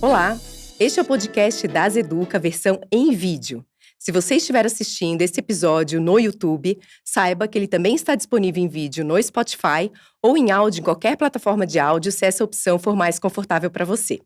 Olá, este é o podcast das Educa, versão em vídeo. Se você estiver assistindo esse episódio no YouTube, saiba que ele também está disponível em vídeo no Spotify ou em áudio em qualquer plataforma de áudio, se essa opção for mais confortável para você.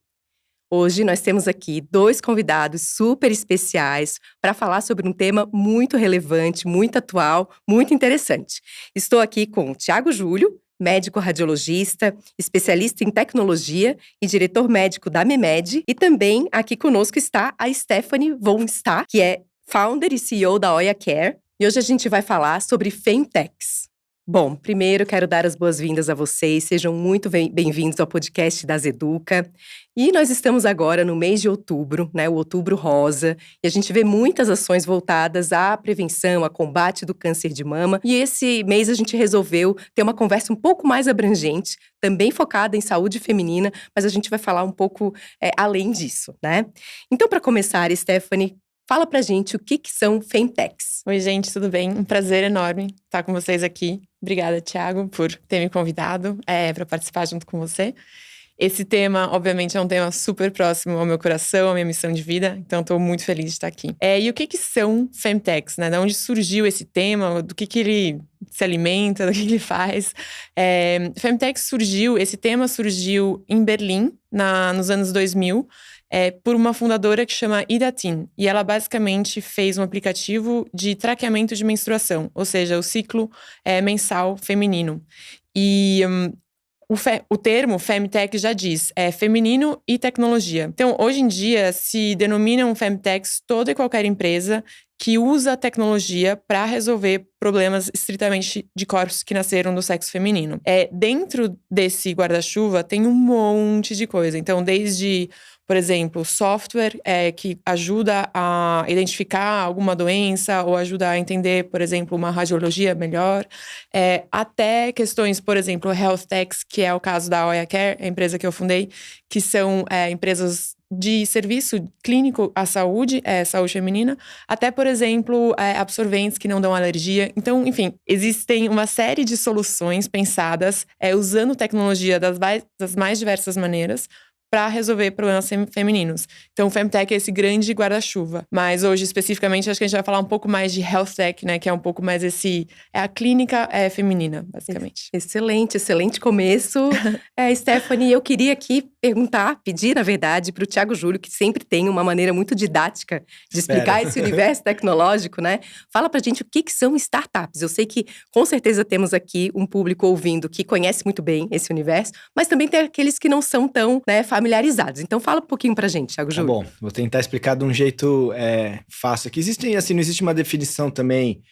Hoje nós temos aqui 2 convidados super especiais para falar sobre um tema muito relevante, muito atual, muito interessante. Estou aqui com o Thiago Júlio, médico radiologista, especialista em tecnologia e diretor médico da MEMED. E também aqui conosco está a Stephanie von Sta, que é founder e CEO da Oya Care. E hoje a gente vai falar sobre Femtechs. Bom, primeiro quero dar as boas-vindas a vocês, sejam muito bem-vindos ao podcast das Educa. E nós estamos agora no mês de outubro, né, o Outubro Rosa, e a gente vê muitas ações voltadas à prevenção, a combate do câncer de mama. E esse mês a gente resolveu ter uma conversa um pouco mais abrangente, também focada em saúde feminina, mas a gente vai falar um pouco além disso, né? Então, para começar, Stephanie, fala pra gente o que são Femtechs. Oi, gente, tudo bem? Um prazer enorme estar com vocês aqui. Obrigada, Thiago, por ter me convidado para participar junto com você. Esse tema, obviamente, é um tema super próximo ao meu coração, à minha missão de vida, então estou muito feliz de estar aqui. E o que são Femtechs, né? De onde surgiu esse tema, do que ele se alimenta, do que ele faz? Femtechs esse tema surgiu em Berlim, nos anos 2000, por uma fundadora que chama Ida Tin. E ela basicamente fez um aplicativo de traqueamento de menstruação, ou seja, o ciclo mensal feminino. E o termo Femtech já diz, feminino e tecnologia. Então, hoje em dia, se denominam Femtechs toda e qualquer empresa que usa a tecnologia para resolver problemas estritamente de corpos que nasceram do sexo feminino. Dentro desse guarda-chuva tem um monte de coisa. Então, desde, por exemplo, software que ajuda a identificar alguma doença ou ajuda a entender, por exemplo, uma radiologia melhor, até questões, por exemplo, health techs, que é o caso da Oya Care, a empresa que eu fundei, que são empresas de serviço clínico à saúde, saúde feminina, até, por exemplo, absorventes que não dão alergia. Então, enfim, existem uma série de soluções pensadas usando tecnologia das mais diversas maneiras para resolver problemas femininos. Então, o Femtech é esse grande guarda-chuva. Mas hoje, especificamente, acho que a gente vai falar um pouco mais de Health Tech, né? Que é um pouco mais a clínica feminina, basicamente. Excelente começo. Stephanie, eu queria aqui pedir, na verdade, para o Thiago Júlio, que sempre tem uma maneira muito didática de explicar esse universo tecnológico, né? Fala pra gente o que são startups. Eu sei que, com certeza, temos aqui um público ouvindo que conhece muito bem esse universo, mas também tem aqueles que não são tão, familiarizados. Então, fala um pouquinho pra gente, Thiago Júlio. Tá bom, vou tentar explicar de um jeito fácil. Aqui não existe uma definição também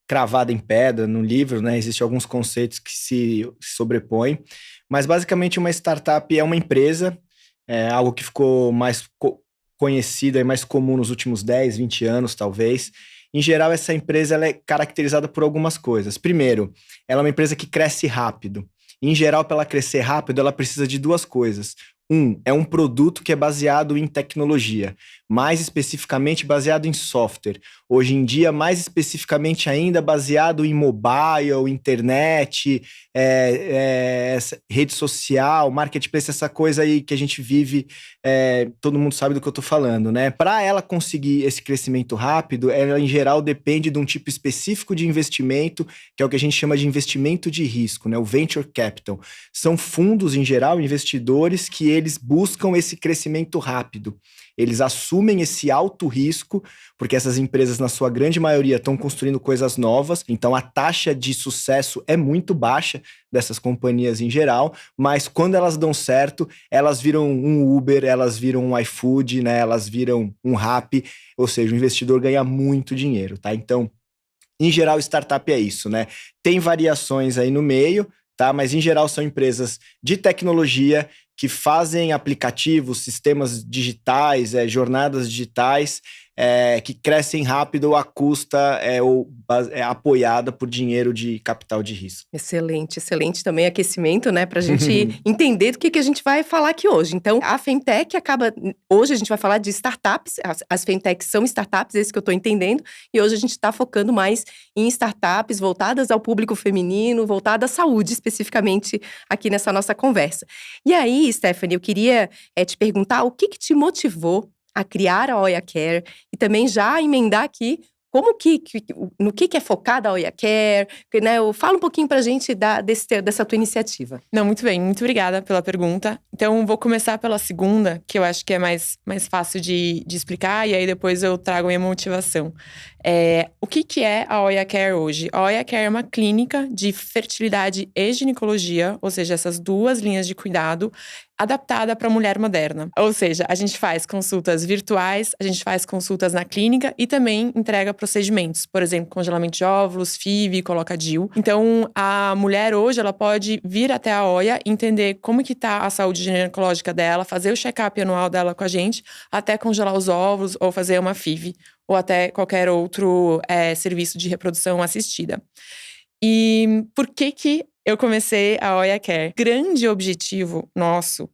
cravada em pedra no livro, né? Existem alguns conceitos que se sobrepõem, mas basicamente uma startup é uma empresa, algo que ficou mais conhecido e mais comum nos últimos 10, 20 anos, talvez. Em geral, essa empresa ela é caracterizada por algumas coisas. Primeiro, ela é uma empresa que cresce rápido. Em geral, para ela crescer rápido, ela precisa de 2 coisas. É um produto que é baseado em tecnologia, mais especificamente baseado em software. Hoje em dia, mais especificamente ainda baseado em mobile, internet, rede social, marketplace, essa coisa aí que a gente vive, todo mundo sabe do que eu tô falando, né? Para ela conseguir esse crescimento rápido, ela em geral depende de um tipo específico de investimento, que é o que a gente chama de investimento de risco, né? O venture capital. São fundos, em geral, investidores que eles buscam esse crescimento rápido. Eles assumem esse alto risco, porque essas empresas, na sua grande maioria, estão construindo coisas novas, então a taxa de sucesso é muito baixa dessas companhias em geral, mas quando elas dão certo, elas viram um Uber, elas viram um iFood, né? Elas viram um Rappi, ou seja, o investidor ganha muito dinheiro, tá? Então, em geral, startup é isso, né? Tem variações aí no meio, tá? Mas em geral são empresas de tecnologia que fazem aplicativos, sistemas digitais, jornadas digitais que crescem rápido à custa ou apoiada por dinheiro de capital de risco. Excelente, excelente também aquecimento, né? Pra gente entender do que a gente vai falar aqui hoje. Então, a Fintech hoje a gente vai falar de startups, as Fintechs são startups, esse que eu tô entendendo, e hoje a gente tá focando mais em startups voltadas ao público feminino, voltadas à saúde, especificamente aqui nessa nossa conversa. E aí, Stephanie, eu queria te perguntar o que te motivou a criar a Oya Care e também já emendar aqui no que é focada a Oya Care, né? Fala um pouquinho pra gente dessa tua iniciativa. Não, muito bem, muito obrigada pela pergunta. Então, vou começar pela segunda, que eu acho que é mais fácil de explicar, e aí depois eu trago a minha motivação. O que é a Oya Care hoje? A Oya Care é uma clínica de fertilidade e ginecologia, ou seja, essas duas linhas de cuidado, adaptada para a mulher moderna. Ou seja, a gente faz consultas virtuais, a gente faz consultas na clínica e também entrega procedimentos. Por exemplo, congelamento de óvulos, FIV, coloca DIU. Então, a mulher hoje, ela pode vir até a Oya, entender como que tá a saúde ginecológica dela, fazer o check-up anual dela com a gente, até congelar os óvulos ou fazer uma FIV, ou até qualquer outro serviço de reprodução assistida. E por que eu comecei a Oya Care? Grande objetivo nosso,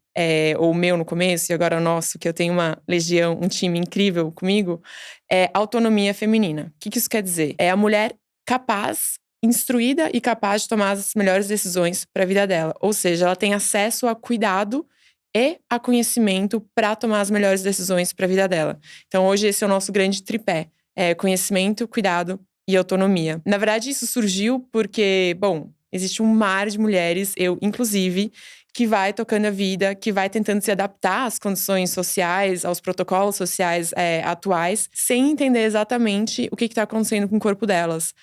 ou meu no começo, e agora nosso, que eu tenho uma legião, um time incrível comigo, é autonomia feminina. O que isso quer dizer? É a mulher capaz, instruída e capaz de tomar as melhores decisões para a vida dela. Ou seja, ela tem acesso a cuidado e a conhecimento para tomar as melhores decisões para a vida dela. Então, hoje, esse é o nosso grande tripé. Conhecimento, cuidado e autonomia. Na verdade, isso surgiu porque, existe um mar de mulheres, eu inclusive, que vai tocando a vida, que vai tentando se adaptar às condições sociais, aos protocolos sociais atuais, sem entender exatamente o que está acontecendo com o corpo delas,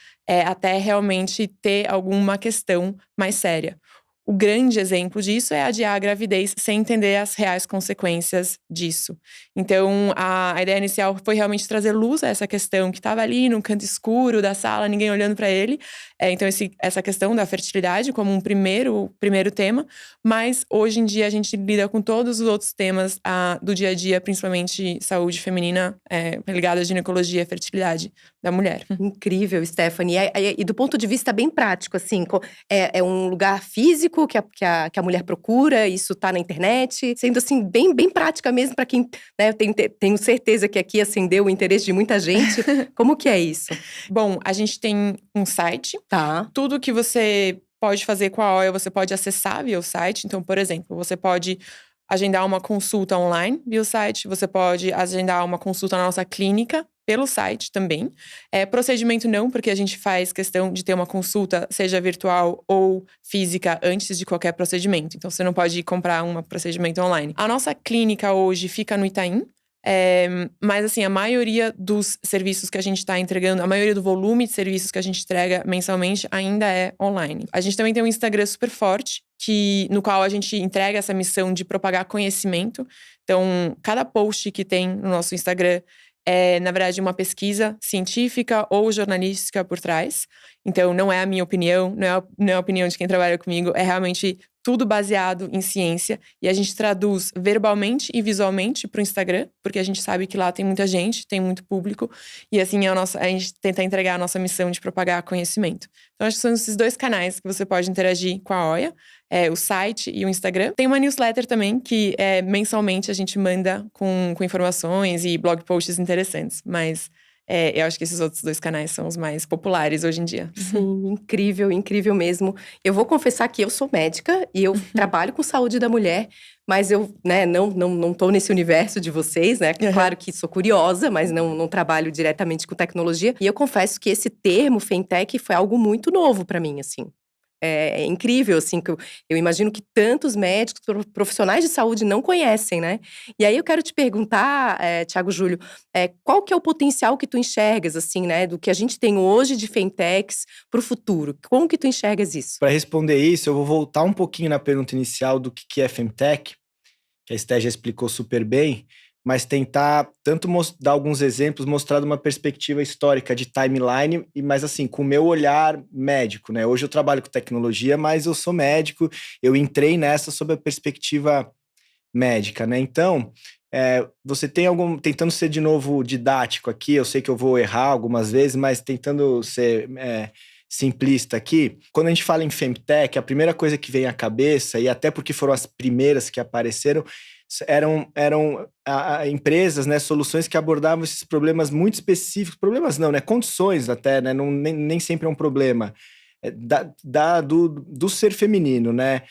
até realmente ter alguma questão mais séria. O grande exemplo disso é adiar a gravidez sem entender as reais consequências disso. Então, a ideia inicial foi realmente trazer luz a essa questão que estava ali no canto escuro da sala, ninguém olhando para ele. Então, essa questão da fertilidade como um primeiro tema. Mas, hoje em dia, a gente lida com todos os outros temas do dia a dia, principalmente saúde feminina, ligada à ginecologia e fertilidade da mulher. Incrível, Stephanie. E do ponto de vista bem prático, assim, é um lugar físico que a mulher procura, isso tá na internet, sendo assim, bem, bem prática mesmo para quem, né, tenho certeza que aqui acendeu o interesse de muita gente. Como que é isso? Bom, a gente tem um site. Tá. Tudo que você pode fazer com a Oya, você pode acessar via o site. Então, por exemplo, você pode agendar uma consulta online via o site, você pode agendar uma consulta na nossa clínica pelo site também. Procedimento não, porque a gente faz questão de ter uma consulta, seja virtual ou física, antes de qualquer procedimento. Então, você não pode comprar um procedimento online. A nossa clínica hoje fica no Itaim. Mas assim, a maioria dos serviços que a gente está entregando, a maioria do volume de serviços que a gente entrega mensalmente ainda é online. A gente também tem um Instagram super forte, no qual a gente entrega essa missão de propagar conhecimento. Então, cada post que tem no nosso Instagram é, na verdade, uma pesquisa científica ou jornalística por trás. Então, não é a minha opinião, não é a opinião de quem trabalha comigo, é realmente tudo baseado em ciência. E a gente traduz verbalmente e visualmente para o Instagram, porque a gente sabe que lá tem muita gente, tem muito público. E assim, a gente tenta entregar a nossa missão de propagar conhecimento. Então, acho que são esses dois canais que você pode interagir com a Oya. O site e o Instagram. Tem uma newsletter também, que mensalmente a gente manda com informações e blog posts interessantes. Mas eu acho que esses outros dois canais são os mais populares hoje em dia. Sim, incrível, incrível mesmo. Eu vou confessar que eu sou médica e eu trabalho com saúde da mulher, mas eu, né, não tô nesse universo de vocês, né? Claro que sou curiosa, mas não trabalho diretamente com tecnologia. E eu confesso que esse termo fintech foi algo muito novo para mim, assim. É incrível, assim, que eu imagino que tantos médicos, profissionais de saúde não conhecem, né? E aí eu quero te perguntar, Thiago Júlio, qual que é o potencial que tu enxergas, assim, né? Do que a gente tem hoje de fintechs para o futuro? Como que tu enxergas isso? Para responder isso, eu vou voltar um pouquinho na pergunta inicial do que é fintech, que a Esté já explicou super bem, mas tentar tanto dar alguns exemplos, mostrar uma perspectiva histórica de timeline, mas assim, com o meu olhar médico, né? Hoje eu trabalho com tecnologia, mas eu sou médico, eu entrei nessa sob a perspectiva médica, né? Então, você tem tentando ser de novo didático aqui, eu sei que eu vou errar algumas vezes, mas tentando ser simplista aqui, quando a gente fala em Femtech, a primeira coisa que vem à cabeça, e até porque foram as primeiras que apareceram, eram empresas, né, soluções que abordavam esses problemas muito específicos, problemas não, né, condições até, né, não, nem sempre é um problema, do ser feminino, né,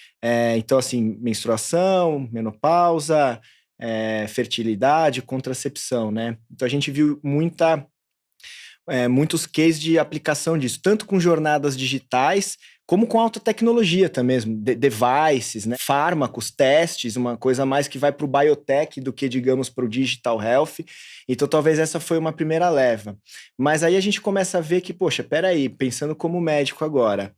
então assim, menstruação, menopausa, fertilidade, contracepção, né, então a gente viu muitos cases de aplicação disso, tanto com jornadas digitais, como com alta tecnologia também, devices, né? Fármacos, testes, uma coisa mais que vai para o biotech do que, digamos, para o digital health. Então, talvez essa foi uma primeira leva. Mas aí a gente começa a ver que, poxa, peraí, pensando como médico agora,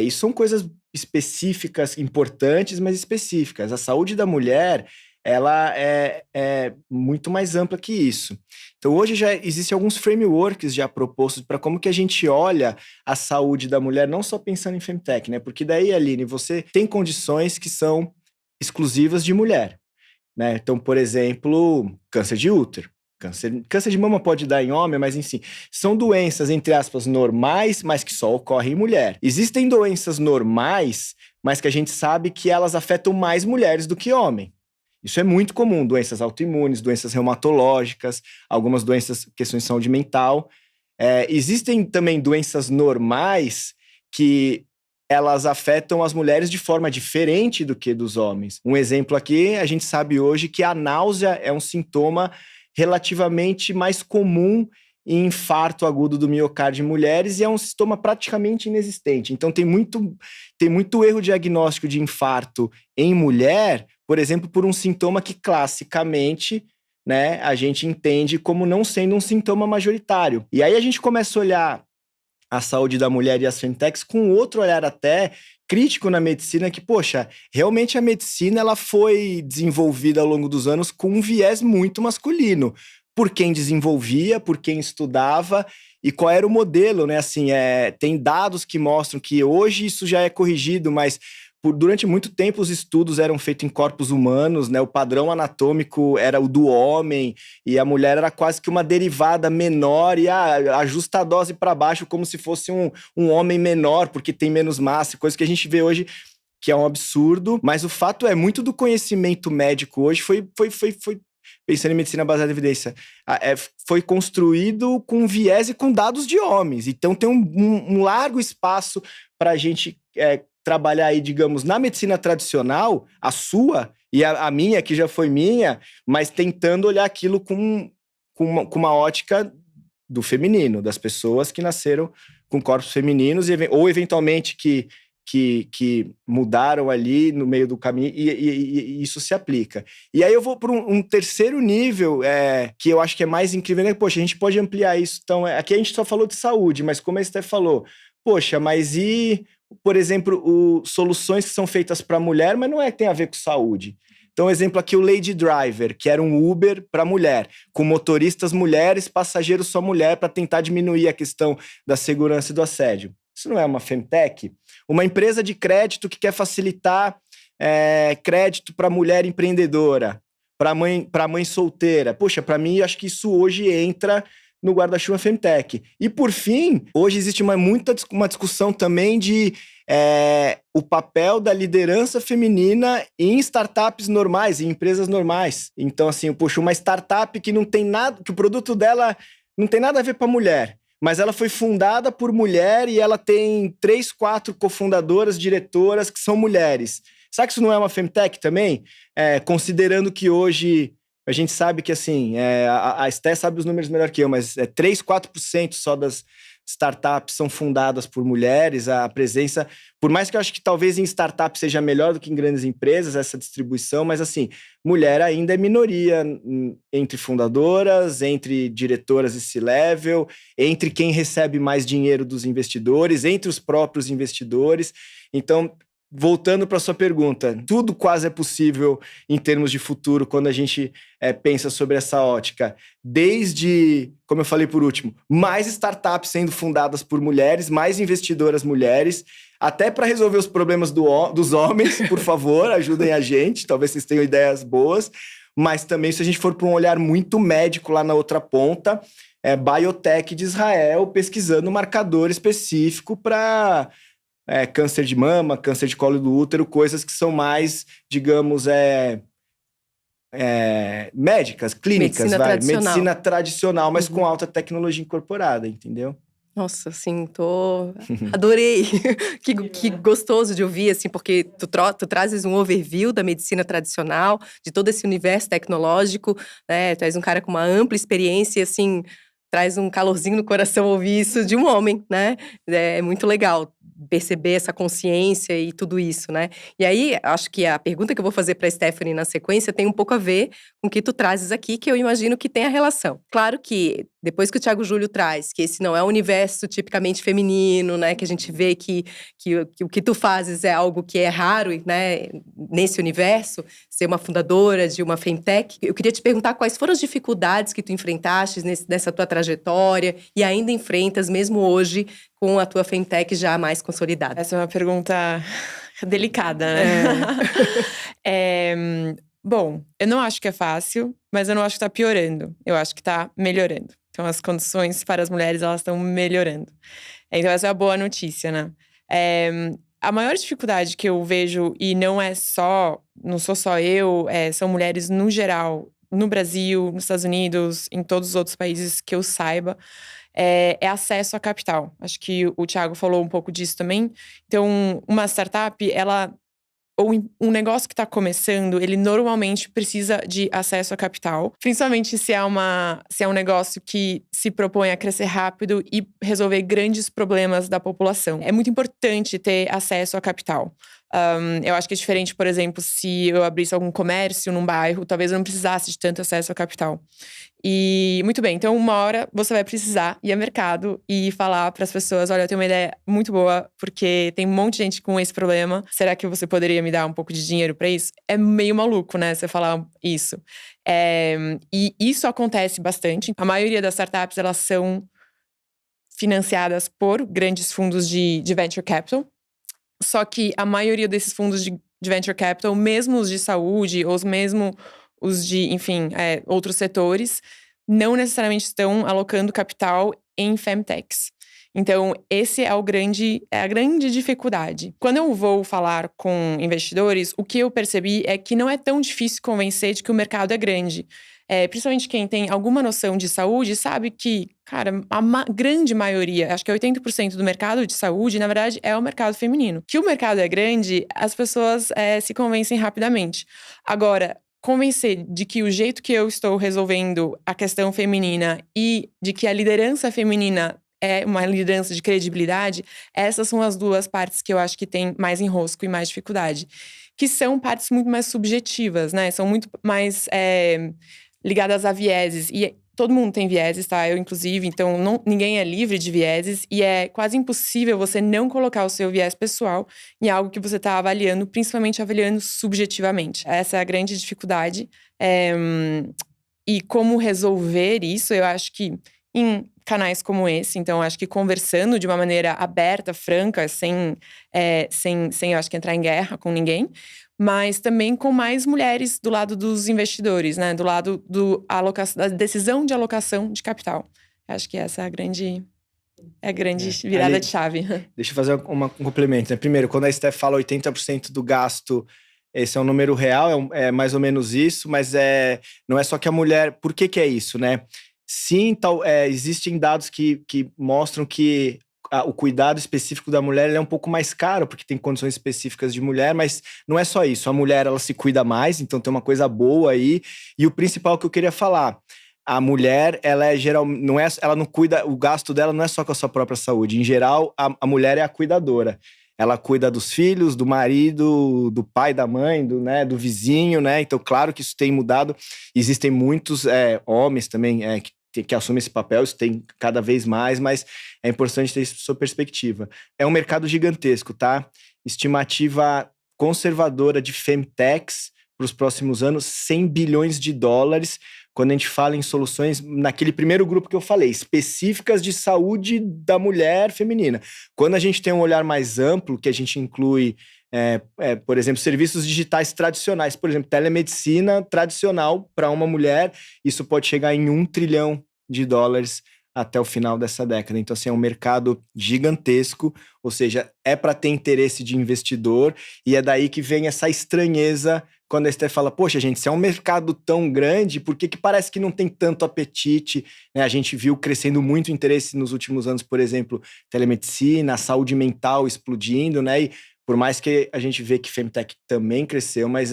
isso são coisas específicas, importantes, mas específicas. A saúde da mulher, ela é muito mais ampla que isso. Então, hoje já existem alguns frameworks já propostos para como que a gente olha a saúde da mulher, não só pensando em Femtech, né? Porque daí, Aline, você tem condições que são exclusivas de mulher, né? Então, por exemplo, câncer de útero. Câncer de mama pode dar em homem, mas enfim, são doenças, entre aspas, normais, mas que só ocorrem em mulher. Existem doenças normais, mas que a gente sabe que elas afetam mais mulheres do que homem. Isso é muito comum, doenças autoimunes, doenças reumatológicas, algumas doenças, questões de saúde mental. Existem também doenças normais que elas afetam as mulheres de forma diferente do que dos homens. Um exemplo aqui, a gente sabe hoje que a náusea é um sintoma relativamente mais comum em infarto agudo do miocárdio em mulheres e é um sintoma praticamente inexistente. Então tem muito erro diagnóstico de infarto em mulher, por exemplo, por um sintoma que classicamente, né, a gente entende como não sendo um sintoma majoritário. E aí a gente começa a olhar a saúde da mulher e as Femtechs com outro olhar até crítico na medicina, que, poxa, realmente a medicina ela foi desenvolvida ao longo dos anos com um viés muito masculino, por quem desenvolvia, por quem estudava e qual era o modelo, né? Assim, tem dados que mostram que hoje isso já é corrigido, mas durante muito tempo os estudos eram feitos em corpos humanos, né? O padrão anatômico era o do homem e a mulher era quase que uma derivada menor e ajusta a dose para baixo como se fosse um homem menor, porque tem menos massa, coisa que a gente vê hoje que é um absurdo, mas o fato é, muito do conhecimento médico hoje foi pensando em medicina baseada em evidência, foi construído com viés e com dados de homens. Então tem um largo espaço para a gente trabalhar aí, digamos, na medicina tradicional, a sua e a minha, que já foi minha, mas tentando olhar aquilo com uma ótica do feminino, das pessoas que nasceram com corpos femininos ou eventualmente que mudaram ali no meio do caminho e isso se aplica. E aí eu vou para um terceiro nível que eu acho que é mais incrível, né? Poxa, a gente pode ampliar isso. Então, aqui a gente só falou de saúde, mas como a Esther falou, poxa, mas por exemplo, soluções que são feitas para mulher, mas não tem a ver com saúde. Então, exemplo aqui, o Lady Driver, que era um Uber para mulher, com motoristas mulheres, passageiros só mulher, para tentar diminuir a questão da segurança e do assédio. Isso não é uma Femtech? Uma empresa de crédito que quer facilitar crédito para mulher empreendedora, para mãe solteira. Poxa, para mim, eu acho que isso hoje entra no guarda-chuva Femtech. E, por fim, hoje existe uma discussão também de o papel da liderança feminina em startups normais, em empresas normais. Então, assim, poxa, uma startup que não tem nada, que o produto dela não tem nada a ver com a mulher, mas ela foi fundada por mulher e ela tem 3, 4 cofundadoras, diretoras que são mulheres. Será que isso não é uma Femtech também? Considerando que hoje a gente sabe que, assim, a Esté sabe os números melhor que eu, mas 3, 4% só das startups são fundadas por mulheres. A presença, por mais que eu acho que talvez em startup seja melhor do que em grandes empresas essa distribuição, mas assim, mulher ainda é minoria entre fundadoras, entre diretoras e C-level, entre quem recebe mais dinheiro dos investidores, entre os próprios investidores. Então, voltando para sua pergunta, tudo quase é possível em termos de futuro quando a gente pensa sobre essa ótica. Desde, como eu falei por último, mais startups sendo fundadas por mulheres, mais investidoras mulheres, até para resolver os problemas dos homens, por favor, ajudem a gente, talvez vocês tenham ideias boas, mas também se a gente for para um olhar muito médico lá na outra ponta, biotech de Israel pesquisando um marcador específico para câncer de mama, câncer de colo do útero, coisas que são mais, digamos, médicas, clínicas, medicina tradicional, mas com alta tecnologia incorporada, entendeu? Nossa, assim, adorei. que gostoso de ouvir, assim, porque tu trazes um overview da medicina tradicional, de todo esse universo tecnológico, né? Tu és um cara com uma ampla experiência, assim, traz um calorzinho no coração ouvir isso de um homem, né? É muito legal perceber essa consciência e tudo isso, né? E aí, acho que a pergunta que eu vou fazer para a Stephanie na sequência tem um pouco a ver com o que tu trazes aqui, que eu imagino que tem a relação. Claro que, depois que o Thiago Júlio traz, que esse não é um universo tipicamente feminino, né? Que a gente vê que o que tu fazes é algo que é raro, né? Nesse universo, ser uma fundadora de uma fintech. Eu queria te perguntar quais foram as dificuldades que tu enfrentaste nessa tua trajetória e ainda enfrentas, mesmo hoje, com a tua fintech já mais consolidada? Essa é uma pergunta delicada, né? Bom, eu não acho que é fácil, mas eu não acho que tá piorando. Eu acho que tá melhorando. Então, as condições para as mulheres, elas estão melhorando. Então, essa é a boa notícia, né? A maior dificuldade que eu vejo, e não sou só eu, são mulheres no geral, no Brasil, nos Estados Unidos, em todos os outros países que eu saiba, é acesso a capital. Acho que o Thiago falou um pouco disso também. Então, uma startup, ou um negócio que está começando, ele normalmente precisa de acesso a capital. Principalmente se é um negócio que se propõe a crescer rápido e resolver grandes problemas da população. É muito importante ter acesso a capital. Eu acho que é diferente, por exemplo, se eu abrisse algum comércio num bairro, talvez eu não precisasse de tanto acesso a capital. E, muito bem, então uma hora você vai precisar ir ao mercado e falar para as pessoas, olha, eu tenho uma ideia muito boa, porque tem um monte de gente com esse problema, será que você poderia me dar um pouco de dinheiro para isso? É meio maluco, né, você falar isso. E isso acontece bastante. A maioria das startups, elas são financiadas por grandes fundos de venture capital. Só que a maioria desses fundos de venture capital, mesmo os de saúde, ou mesmo os de, enfim, outros setores, não necessariamente estão alocando capital em femtechs. Então, esse é a grande dificuldade. Quando eu vou falar com investidores, o que eu percebi é que não é tão difícil convencer de que o mercado é grande. Principalmente quem tem alguma noção de saúde sabe que, cara, a grande maioria, acho que 80% do mercado de saúde, na verdade, é o mercado feminino. Que o mercado é grande, as pessoas se convencem rapidamente. Agora, convencer de que o jeito que eu estou resolvendo a questão feminina e de que a liderança feminina é uma liderança de credibilidade, essas são as duas partes que eu acho que tem mais enrosco e mais dificuldade. Que são partes muito mais subjetivas, né? São muito mais ligadas a vieses. E todo mundo tem vieses, tá? Eu, inclusive. Então, ninguém é livre de vieses. E é quase impossível você não colocar o seu viés pessoal em algo que você está avaliando, principalmente avaliando subjetivamente. Essa é a grande dificuldade. E como resolver isso, eu acho que em canais como esse, então acho que conversando de uma maneira aberta, franca, sem eu acho que entrar em guerra com ninguém, mas também com mais mulheres do lado dos investidores, né? Do lado da decisão de alocação de capital. Acho que essa é a grande virada de chave. Deixa eu fazer um complemento, né? Primeiro, quando a Steph fala 80% do gasto, esse é um número real, é mais ou menos isso, mas não é só que a mulher… Por que é isso, né? Sim, existem dados que mostram que o cuidado específico da mulher é um pouco mais caro, porque tem condições específicas de mulher, mas não é só isso. A mulher, ela se cuida mais, então tem uma coisa boa aí. E o principal que eu queria falar, a mulher, ela ela não cuida, o gasto dela não é só com a sua própria saúde. Em geral, a mulher é a cuidadora. Ela cuida dos filhos, do marido, do pai, da mãe, do vizinho, né? Então, claro que isso tem mudado. Existem muitos homens também que que assume esse papel, isso tem cada vez mais, mas é importante ter isso sua perspectiva. É um mercado gigantesco, tá? Estimativa conservadora de Femtechs para os próximos anos, 100 bilhões de dólares, quando a gente fala em soluções, naquele primeiro grupo que eu falei, específicas de saúde da mulher feminina. Quando a gente tem um olhar mais amplo, que a gente inclui, por exemplo, serviços digitais tradicionais, por exemplo, telemedicina tradicional para uma mulher, isso pode chegar em 1 trilhão de dólares até o final dessa década. Então, assim, é um mercado gigantesco, ou seja, é para ter interesse de investidor, e é daí que vem essa estranheza quando a Esther fala, poxa, gente, se é um mercado tão grande, por que parece que não tem tanto apetite? Né? A gente viu crescendo muito interesse nos últimos anos, por exemplo, telemedicina, saúde mental explodindo, né? E por mais que a gente vê que Femtech também cresceu, mas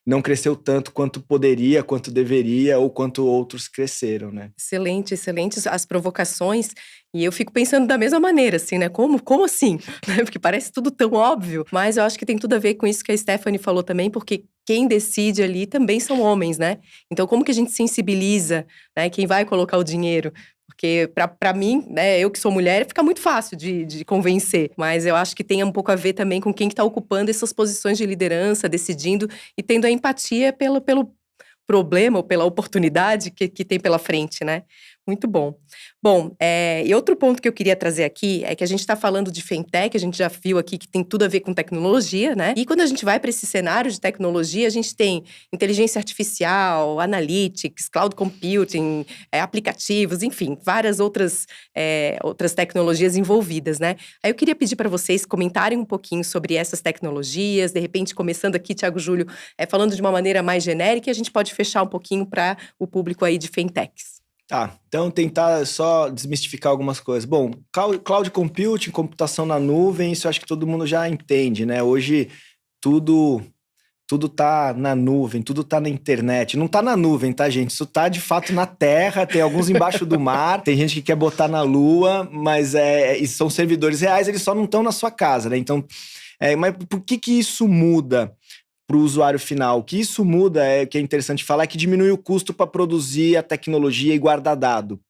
não cresceu tanto quanto poderia, quanto deveria, ou quanto outros cresceram, né? Excelente, excelentes as provocações. E eu fico pensando da mesma maneira, assim, né? Como assim? Porque parece tudo tão óbvio. Mas eu acho que tem tudo a ver com isso que a Stephanie falou também, porque quem decide ali também são homens, né? Então, como que a gente sensibiliza, né? Quem vai colocar o dinheiro? Porque para mim, né, eu que sou mulher, fica muito fácil de convencer. Mas eu acho que tem um pouco a ver também com quem está ocupando essas posições de liderança, decidindo e tendo a empatia pelo problema ou pela oportunidade que tem pela frente, né? Muito bom. Bom, e outro ponto que eu queria trazer aqui é que a gente está falando de Femtech, a gente já viu aqui que tem tudo a ver com tecnologia, né? E quando a gente vai para esse cenário de tecnologia, a gente tem inteligência artificial, analytics, cloud computing, aplicativos, enfim, várias outras tecnologias envolvidas, né? Aí eu queria pedir para vocês comentarem um pouquinho sobre essas tecnologias, de repente começando aqui, Thiago Júlio, falando de uma maneira mais genérica, e a gente pode fechar um pouquinho para o público aí de Femtechs. Tá, então tentar só desmistificar algumas coisas. Bom, cloud computing, computação na nuvem, isso eu acho que todo mundo já entende, né? Hoje tudo tá na nuvem, tudo tá na internet. Não tá na nuvem, tá, gente? Isso tá de fato na terra, tem alguns embaixo do mar, tem gente que quer botar na lua, mas são servidores reais, eles só não estão na sua casa, né? Então, mas por que isso muda para o usuário final? O que isso muda, que é interessante falar, é que diminui o custo para produzir a tecnologia e guardar dado.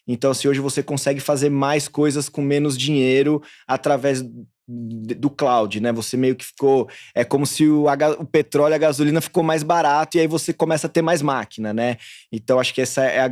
Então, se hoje você consegue fazer mais coisas com menos dinheiro através do cloud, né? Você meio que ficou... É como se o petróleo, a gasolina ficou mais barato e aí você começa a ter mais máquina, né? Então, acho que essa é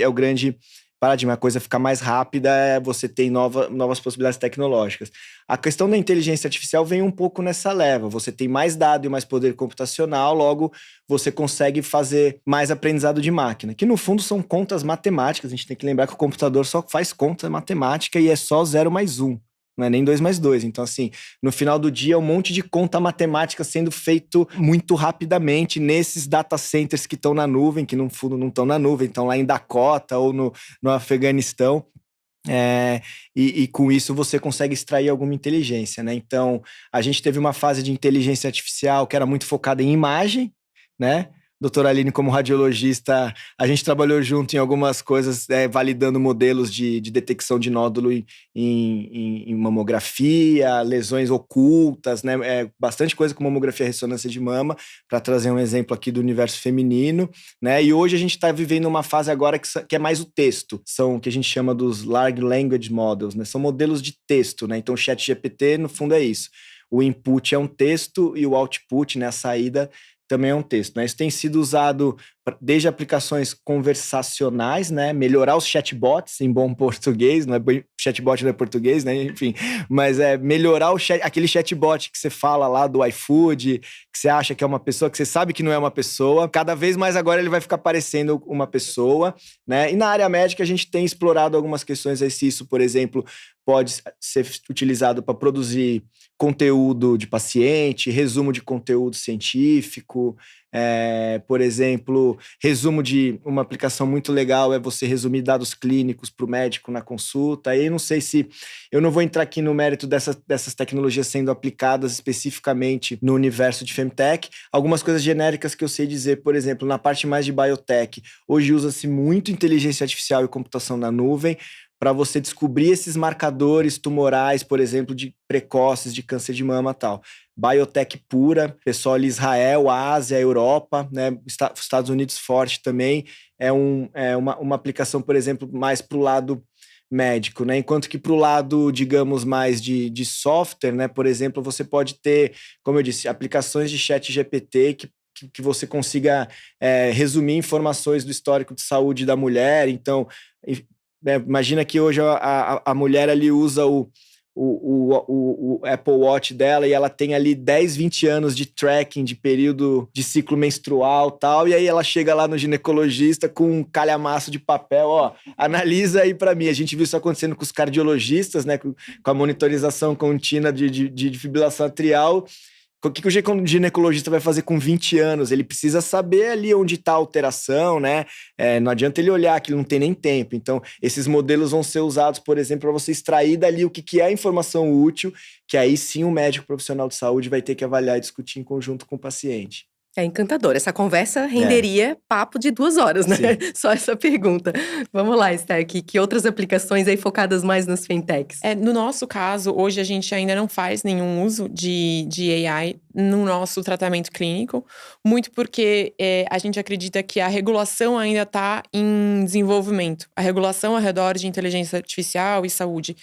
o grande paradigma. A coisa ficar mais rápida, você tem novas possibilidades tecnológicas. A questão da inteligência artificial vem um pouco nessa leva. Você tem mais dado e mais poder computacional, logo você consegue fazer mais aprendizado de máquina, que no fundo são contas matemáticas. A gente tem que lembrar que o computador só faz conta matemática e é só 0 mais 1. Não é nem 2 mais 2. Então, assim, no final do dia, um monte de conta matemática sendo feito muito rapidamente nesses data centers que estão na nuvem, que no fundo não estão na nuvem, estão lá em Dakota ou no Afeganistão. E com isso você consegue extrair alguma inteligência, né? Então, a gente teve uma fase de inteligência artificial que era muito focada em imagem, né? Doutora Aline, como radiologista, a gente trabalhou junto em algumas coisas, validando modelos de detecção de nódulo em mamografia, lesões ocultas, né? Bastante coisa com mamografia e ressonância de mama, para trazer um exemplo aqui do universo feminino, né? E hoje a gente está vivendo uma fase agora que é mais o texto. São o que a gente chama dos Large Language Models, né? São modelos de texto, né? Então o ChatGPT, no fundo, é isso. O input é um texto e o output, né? A saída também é um texto, né? Isso tem sido usado desde aplicações conversacionais, né? Melhorar os chatbots em bom português, não é chatbot não é português, né? Enfim, mas melhorar aquele chatbot que você fala lá do iFood, que você acha que é uma pessoa, que você sabe que não é uma pessoa. Cada vez mais agora ele vai ficar parecendo uma pessoa, né? E na área médica a gente tem explorado algumas questões aí, se isso, por exemplo, pode ser utilizado para produzir conteúdo de paciente, resumo de conteúdo científico, por exemplo, resumo de uma aplicação muito legal é você resumir dados clínicos para o médico na consulta. Aí não sei se... Eu não vou entrar aqui no mérito dessas tecnologias sendo aplicadas especificamente no universo de Femtech. Algumas coisas genéricas que eu sei dizer, por exemplo, na parte mais de biotech, hoje usa-se muito inteligência artificial e computação na nuvem para você descobrir esses marcadores tumorais, por exemplo, de precoces de câncer de mama e tal. Biotech pura, pessoal ali, Israel, Ásia, Europa, né? Estados Unidos forte também. É uma aplicação, por exemplo, mais para o lado médico, né? Enquanto que para o lado, digamos, mais de software, né? Por exemplo, você pode ter, como eu disse, aplicações de chat GPT que você consiga resumir informações do histórico de saúde da mulher. Então, imagina que hoje a mulher ali usa o Apple Watch dela e ela tem ali 10, 20 anos de tracking de período de ciclo menstrual e tal, e aí ela chega lá no ginecologista com um calhamaço de papel, ó, analisa aí pra mim. A gente viu isso acontecendo com os cardiologistas, né, com a monitorização contínua de fibrilação atrial. O que o ginecologista vai fazer com 20 anos? Ele precisa saber ali onde está a alteração, né? Não adianta ele olhar que ele não tem nem tempo. Então, esses modelos vão ser usados, por exemplo, para você extrair dali o que é a informação útil, que aí sim o médico profissional de saúde vai ter que avaliar e discutir em conjunto com o paciente. É encantador. Essa conversa renderia papo de 2 horas, né? Sim. Só essa pergunta. Vamos lá, Esther, que outras aplicações aí focadas mais nas fintechs? No nosso caso, hoje a gente ainda não faz nenhum uso de AI no nosso tratamento clínico, muito porque a gente acredita que a regulação ainda está em desenvolvimento. A regulação ao redor de inteligência artificial e saúde.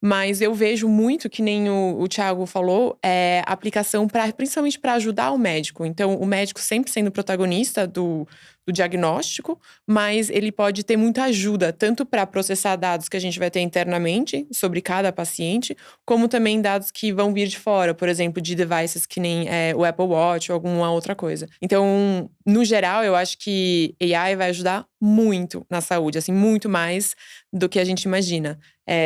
Mas eu vejo muito, que nem o Thiago falou, aplicação principalmente para ajudar o médico. Então, o médico sempre sendo protagonista do diagnóstico, mas ele pode ter muita ajuda, tanto para processar dados que a gente vai ter internamente sobre cada paciente, como também dados que vão vir de fora, por exemplo, de devices que nem o Apple Watch ou alguma outra coisa. Então, no geral, eu acho que AI vai ajudar muito na saúde, assim, muito mais do que a gente imagina.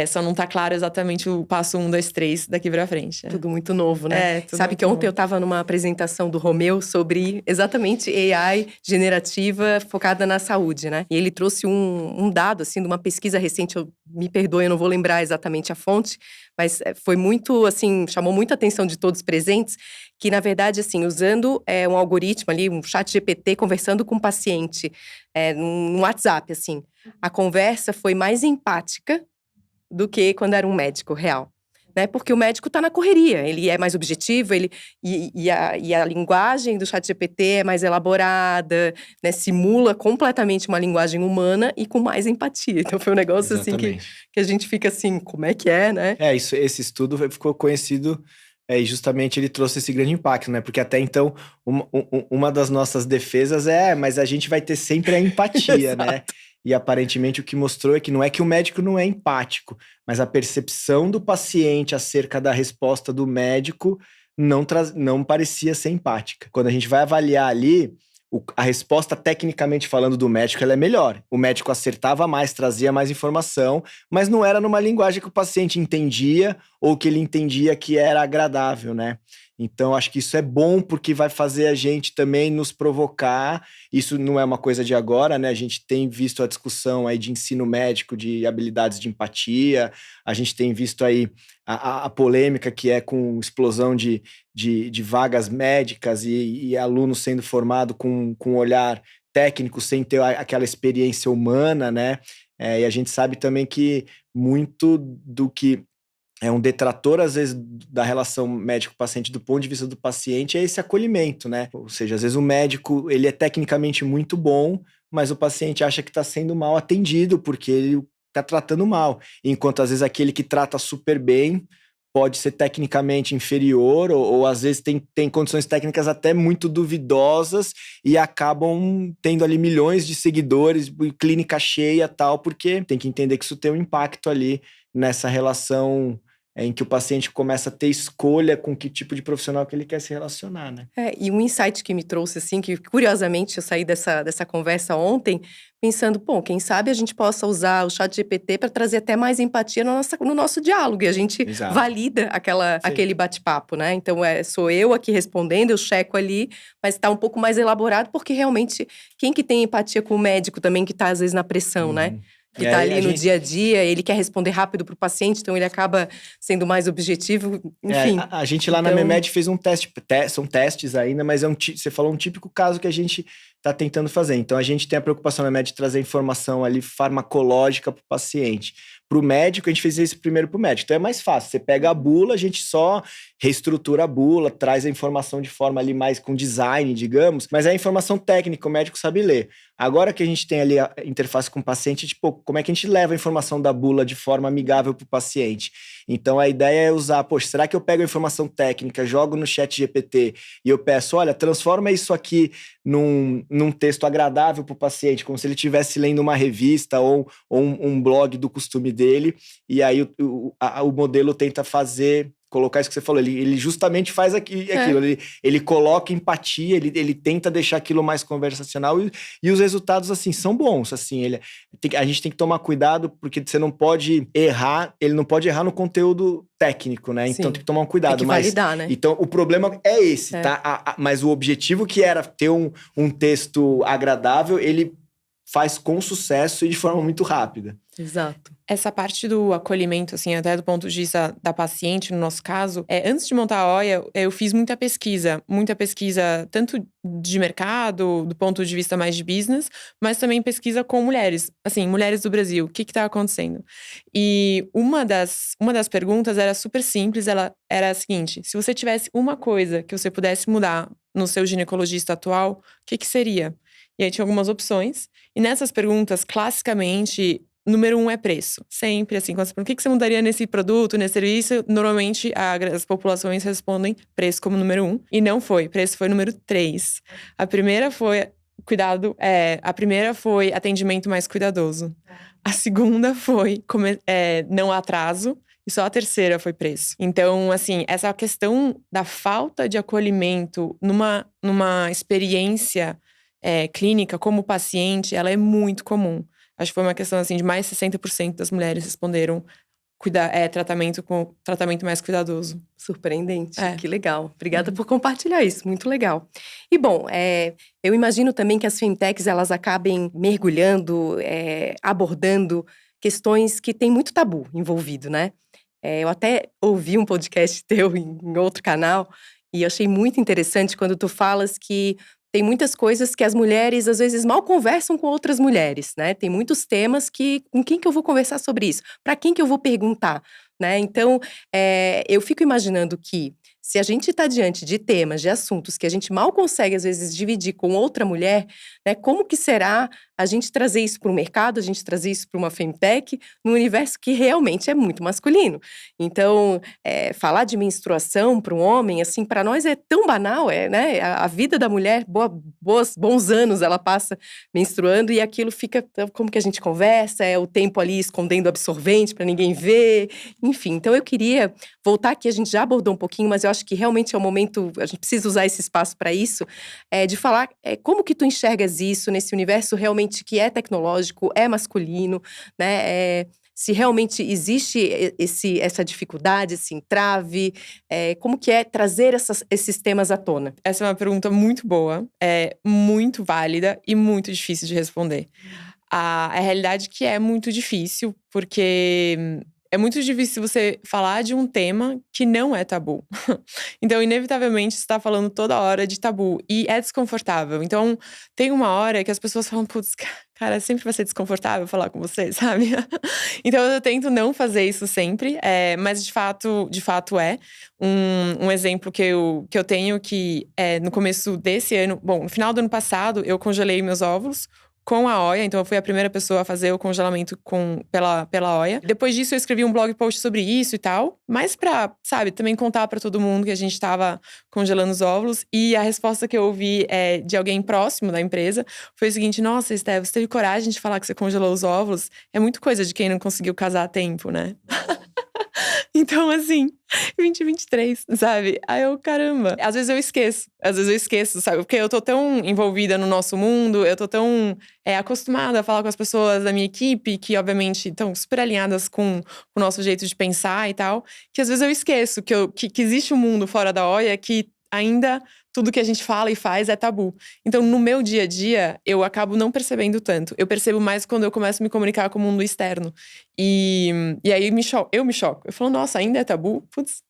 Só não tá claro exatamente o passo 1, 2, 3 daqui pra frente. Tudo muito novo, né? Tudo Sabe muito que ontem novo. eu estava numa apresentação do Romeu sobre exatamente AI generativa focada na saúde, né? E ele trouxe um dado, assim, de uma pesquisa recente, me perdoe, eu não vou lembrar exatamente a fonte, mas foi muito, assim, chamou muita atenção de todos presentes, que na verdade, assim, usando um algoritmo ali, um chat GPT, conversando com o paciente no WhatsApp, assim, a conversa foi mais empática do que quando era um médico real. Né? Porque o médico está na correria, ele é mais objetivo, e a linguagem do ChatGPT é mais elaborada, né? Simula completamente uma linguagem humana e com mais empatia. Então foi um negócio assim que a gente fica assim, como é que é, né? Esse estudo ficou conhecido e justamente ele trouxe esse grande impacto, né? Porque até então, uma das nossas defesas mas a gente vai ter sempre a empatia, né? E aparentemente o que mostrou é que não é que o médico não é empático, mas a percepção do paciente acerca da resposta do médico não parecia ser empática. Quando a gente vai avaliar ali, a resposta tecnicamente falando do médico ela é melhor. O médico acertava mais, trazia mais informação, mas não era numa linguagem que o paciente entendia ou que ele entendia que era agradável, né? Então, acho que isso é bom porque vai fazer a gente também nos provocar. Isso não é uma coisa de agora, né? A gente tem visto a discussão aí de ensino médico, de habilidades de empatia. A gente tem visto aí a polêmica que é com explosão de vagas médicas e alunos sendo formados com um olhar técnico sem ter aquela experiência humana, né? E a gente sabe também que muito do que é um detrator, às vezes, da relação médico-paciente do ponto de vista do paciente é esse acolhimento, né? Ou seja, às vezes o médico, ele é tecnicamente muito bom, mas o paciente acha que está sendo mal atendido porque ele está tratando mal. Enquanto, às vezes, aquele que trata super bem pode ser tecnicamente inferior ou às vezes tem condições técnicas até muito duvidosas e acabam tendo ali milhões de seguidores, clínica cheia e tal, porque tem que entender que isso tem um impacto ali nessa relação em que o paciente começa a ter escolha com que tipo de profissional que ele quer se relacionar, né? E um insight que me trouxe, assim, que curiosamente eu saí dessa conversa ontem, pensando, quem sabe a gente possa usar o ChatGPT para trazer até mais empatia no nosso diálogo, e a gente Exato. valida aquele bate-papo, né? Então, sou eu aqui respondendo, eu checo ali, mas está um pouco mais elaborado, porque realmente, quem que tem empatia com o médico também, que está às vezes na pressão, né? Que tá ali no dia a dia, ele quer responder rápido pro paciente, então ele acaba sendo mais objetivo, enfim. A gente lá na Memed fez um teste, são testes ainda, mas você falou um típico caso que a gente tá tentando fazer. Então a gente tem a preocupação na Memed de trazer informação ali farmacológica pro paciente. pro médico, a gente fez isso primeiro pro médico. Então é mais fácil. Você pega a bula, a gente só reestrutura a bula, traz a informação de forma ali mais com design, digamos, mas é a informação técnica, o médico sabe ler. Agora que a gente tem ali a interface com o paciente, tipo, como é que a gente leva a informação da bula de forma amigável pro paciente? Então a ideia é usar, poxa, será que eu pego a informação técnica, jogo no chat GPT e eu peço, olha, transforma isso aqui num texto agradável pro paciente, como se ele estivesse lendo uma revista ou um blog do costume dele, e aí o modelo tenta colocar isso que você falou, ele justamente faz aquilo, ele coloca empatia, ele tenta deixar aquilo mais conversacional e os resultados, assim, são bons, assim, a gente tem que tomar cuidado porque você não pode errar, ele não pode errar no conteúdo técnico, né? Então tem que tomar um cuidado. Tem que validar, né? Então o problema é esse, tá? Mas o objetivo que era ter um texto agradável, ele faz com sucesso e de forma muito rápida. Exato. Essa parte do acolhimento, assim, até do ponto de vista da paciente, no nosso caso, antes de montar a OIA, eu fiz muita pesquisa tanto de mercado, do ponto de vista mais de business, mas também pesquisa com mulheres, assim, mulheres do Brasil, o que tá acontecendo? E uma das perguntas era super simples, ela era a seguinte: se você tivesse uma coisa que você pudesse mudar no seu ginecologista atual, o que seria? E aí tinha algumas opções, e nessas perguntas, classicamente, número 1 é preço. Sempre, assim, quando você pergunta o que você mudaria nesse produto, nesse serviço, normalmente as populações respondem preço como número 1. E não foi. Preço foi número 3. A primeira foi atendimento mais cuidadoso. A segunda foi não atraso. E só a terceira foi preço. Então, assim, essa questão da falta de acolhimento numa experiência clínica como paciente, ela é muito comum. Acho que foi uma questão, assim, de mais de 60% das mulheres responderam tratamento mais cuidadoso. Surpreendente, que legal. Obrigada por compartilhar isso, muito legal. E bom, eu imagino também que as fintechs, elas acabem mergulhando, abordando questões que tem muito tabu envolvido, né? Eu até ouvi um podcast teu em outro canal e achei muito interessante quando tu falas que tem muitas coisas que as mulheres, às vezes, mal conversam com outras mulheres, né? Tem muitos temas com quem que eu vou conversar sobre isso? Para quem que eu vou perguntar, né? Então, eu fico imaginando que se a gente está diante de temas, de assuntos que a gente mal consegue, às vezes, dividir com outra mulher, né? Como que será a gente trazer isso para o mercado, a gente trazer isso para uma femtech, num universo que realmente é muito masculino? Então, falar de menstruação para um homem, assim, para nós é tão banal, né? A vida da mulher, bons anos ela passa menstruando e aquilo fica, como que a gente conversa, o tempo ali escondendo absorvente para ninguém ver, enfim. Então, eu queria voltar aqui, a gente já abordou um pouquinho, mas eu acho que realmente é o momento, a gente precisa usar esse espaço para isso, de falar como que tu enxergas isso nesse universo realmente que é tecnológico, é masculino, né? Se realmente existe essa dificuldade, esse entrave, como que é trazer esses temas à tona? Essa é uma pergunta muito boa, muito válida e muito difícil de responder. A realidade é que é muito difícil, porque é muito difícil você falar de um tema que não é tabu. Então, inevitavelmente, você está falando toda hora de tabu. E é desconfortável. Então, tem uma hora que as pessoas falam, putz, cara, sempre vai ser desconfortável falar com você, sabe? Então, eu tento não fazer isso sempre. Mas, de fato é. Um exemplo que eu tenho que no começo desse ano… Bom, no final do ano passado, eu congelei meus óvulos com a OIA, então eu fui a primeira pessoa a fazer o congelamento pela OIA. Depois disso, eu escrevi um blog post sobre isso e tal, mas pra, sabe, também contar pra todo mundo que a gente tava congelando os óvulos. E a resposta que eu ouvi de alguém próximo da empresa foi o seguinte: nossa, Esté, você teve coragem de falar que você congelou os óvulos? É muito coisa de quem não conseguiu casar a tempo, né? Então, assim, 2023, sabe? Aí eu, caramba. Às vezes eu esqueço, sabe? Porque eu tô tão envolvida no nosso mundo, eu tô tão acostumada a falar com as pessoas da minha equipe, que obviamente estão super alinhadas com o nosso jeito de pensar e tal, que às vezes eu esqueço que existe um mundo fora da OIA que ainda tudo que a gente fala e faz é tabu. Então, no meu dia a dia, eu acabo não percebendo tanto. Eu percebo mais quando eu começo a me comunicar com o mundo externo. E aí eu me choco. Eu falo, nossa, ainda é tabu? Putz.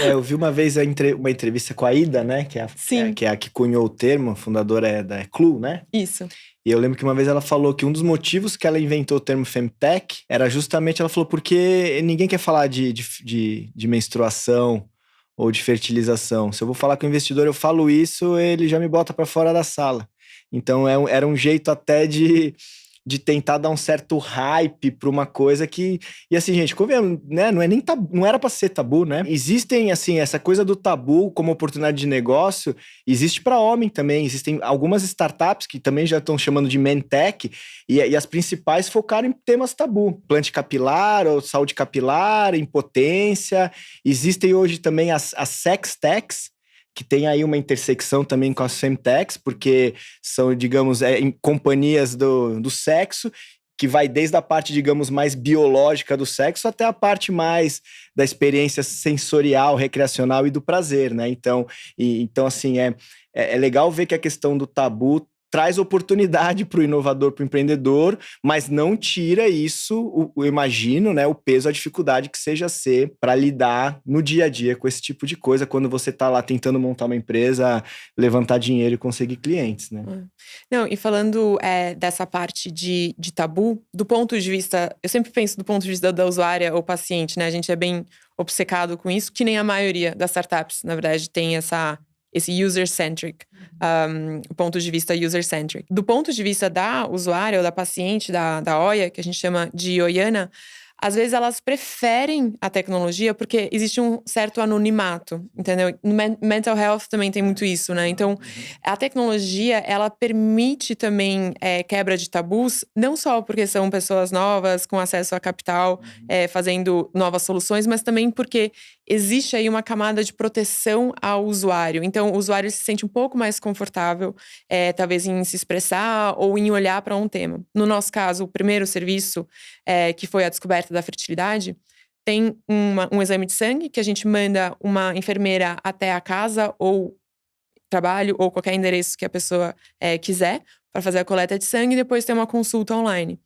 Eu vi uma vez uma entrevista com a Ida, né? Sim. Que é a que cunhou o termo, a fundadora da Clue, né? Isso. E eu lembro que uma vez ela falou que um dos motivos que ela inventou o termo Femtech era justamente, ela falou, porque ninguém quer falar de menstruação ou de fertilização. Se eu vou falar com o investidor, eu falo isso, ele já me bota para fora da sala. Então era um jeito até de tentar dar um certo hype para uma coisa que... E assim, gente, né, não é nem tabu, não era para ser tabu, né? Existem, assim, essa coisa do tabu como oportunidade de negócio, existe para homem também. Existem algumas startups que também já estão chamando de Mentech, e as principais focaram em temas tabu. Plante capilar, ou saúde capilar, impotência. Existem hoje também as sex techs, que tem aí uma intersecção também com as femtechs, porque são, digamos, em companhias do sexo, que vai desde a parte, digamos, mais biológica do sexo até a parte mais da experiência sensorial, recreacional e do prazer, né? Então, assim, é legal ver que a questão do tabu traz oportunidade para o inovador, para o empreendedor, mas não tira isso, eu imagino, né, o peso, a dificuldade que seja ser para lidar no dia a dia com esse tipo de coisa, quando você está lá tentando montar uma empresa, levantar dinheiro e conseguir clientes, né? Não, e falando dessa parte de tabu, do ponto de vista, eu sempre penso do ponto de vista da usuária ou paciente, né? A gente é bem obcecado com isso, que nem a maioria das startups, na verdade, tem esse user-centric, ponto de vista user-centric. Do ponto de vista da usuária ou da paciente, da Oia, que a gente chama de Oiana, às vezes elas preferem a tecnologia porque existe um certo anonimato, entendeu? No mental health também tem muito isso, né? Então, a tecnologia, ela permite também quebra de tabus, não só porque são pessoas novas, com acesso a capital, fazendo novas soluções, mas também porque existe aí uma camada de proteção ao usuário. Então, o usuário se sente um pouco mais confortável, talvez em se expressar ou em olhar para um tema. No nosso caso, o primeiro serviço, que foi a descoberta da fertilidade, tem um exame de sangue que a gente manda uma enfermeira até a casa ou trabalho ou qualquer endereço que a pessoa quiser para fazer a coleta de sangue e depois ter uma consulta online.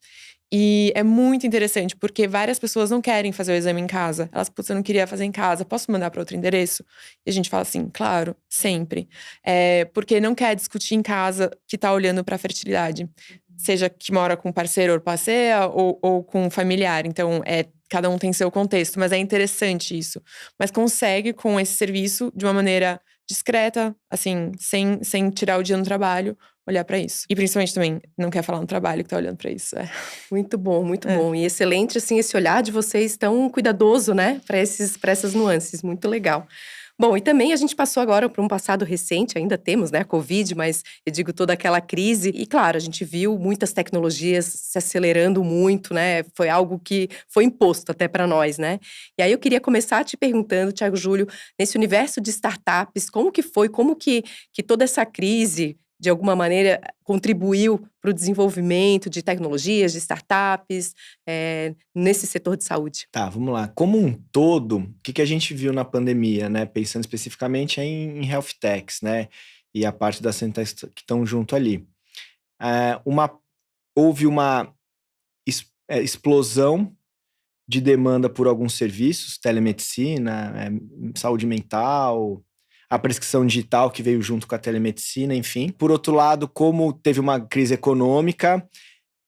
E é muito interessante, porque várias pessoas não querem fazer o exame em casa. Elas, putz, eu não queria fazer em casa, posso mandar para outro endereço? E a gente fala assim, claro, sempre. Porque não quer discutir em casa que tá olhando para a fertilidade. Seja que mora com parceiro ou parceira ou com familiar. Então, cada um tem seu contexto, mas é interessante isso. Mas consegue, com esse serviço, de uma maneira discreta, assim, sem tirar o dia no trabalho, olhar para isso. E principalmente também, não quer falar no trabalho que tá olhando para isso. Muito bom, muito bom. E excelente, assim, esse olhar de vocês tão cuidadoso, né? Para essas nuances, muito legal. Bom, e também a gente passou agora por um passado recente, ainda temos, né, a Covid, mas eu digo toda aquela crise. E claro, a gente viu muitas tecnologias se acelerando muito, né? Foi algo que foi imposto até para nós, né? E aí eu queria começar te perguntando, Thiago Júlio, nesse universo de startups, como que toda essa crise de alguma maneira, contribuiu para o desenvolvimento de tecnologias, de startups, nesse setor de saúde? Tá, vamos lá. Como um todo, o que a gente viu na pandemia, né? Pensando especificamente em health techs, né? E a parte das centrais que estão junto ali. Houve uma explosão de demanda por alguns serviços, telemedicina, saúde mental, a prescrição digital que veio junto com a telemedicina, enfim. Por outro lado, como teve uma crise econômica,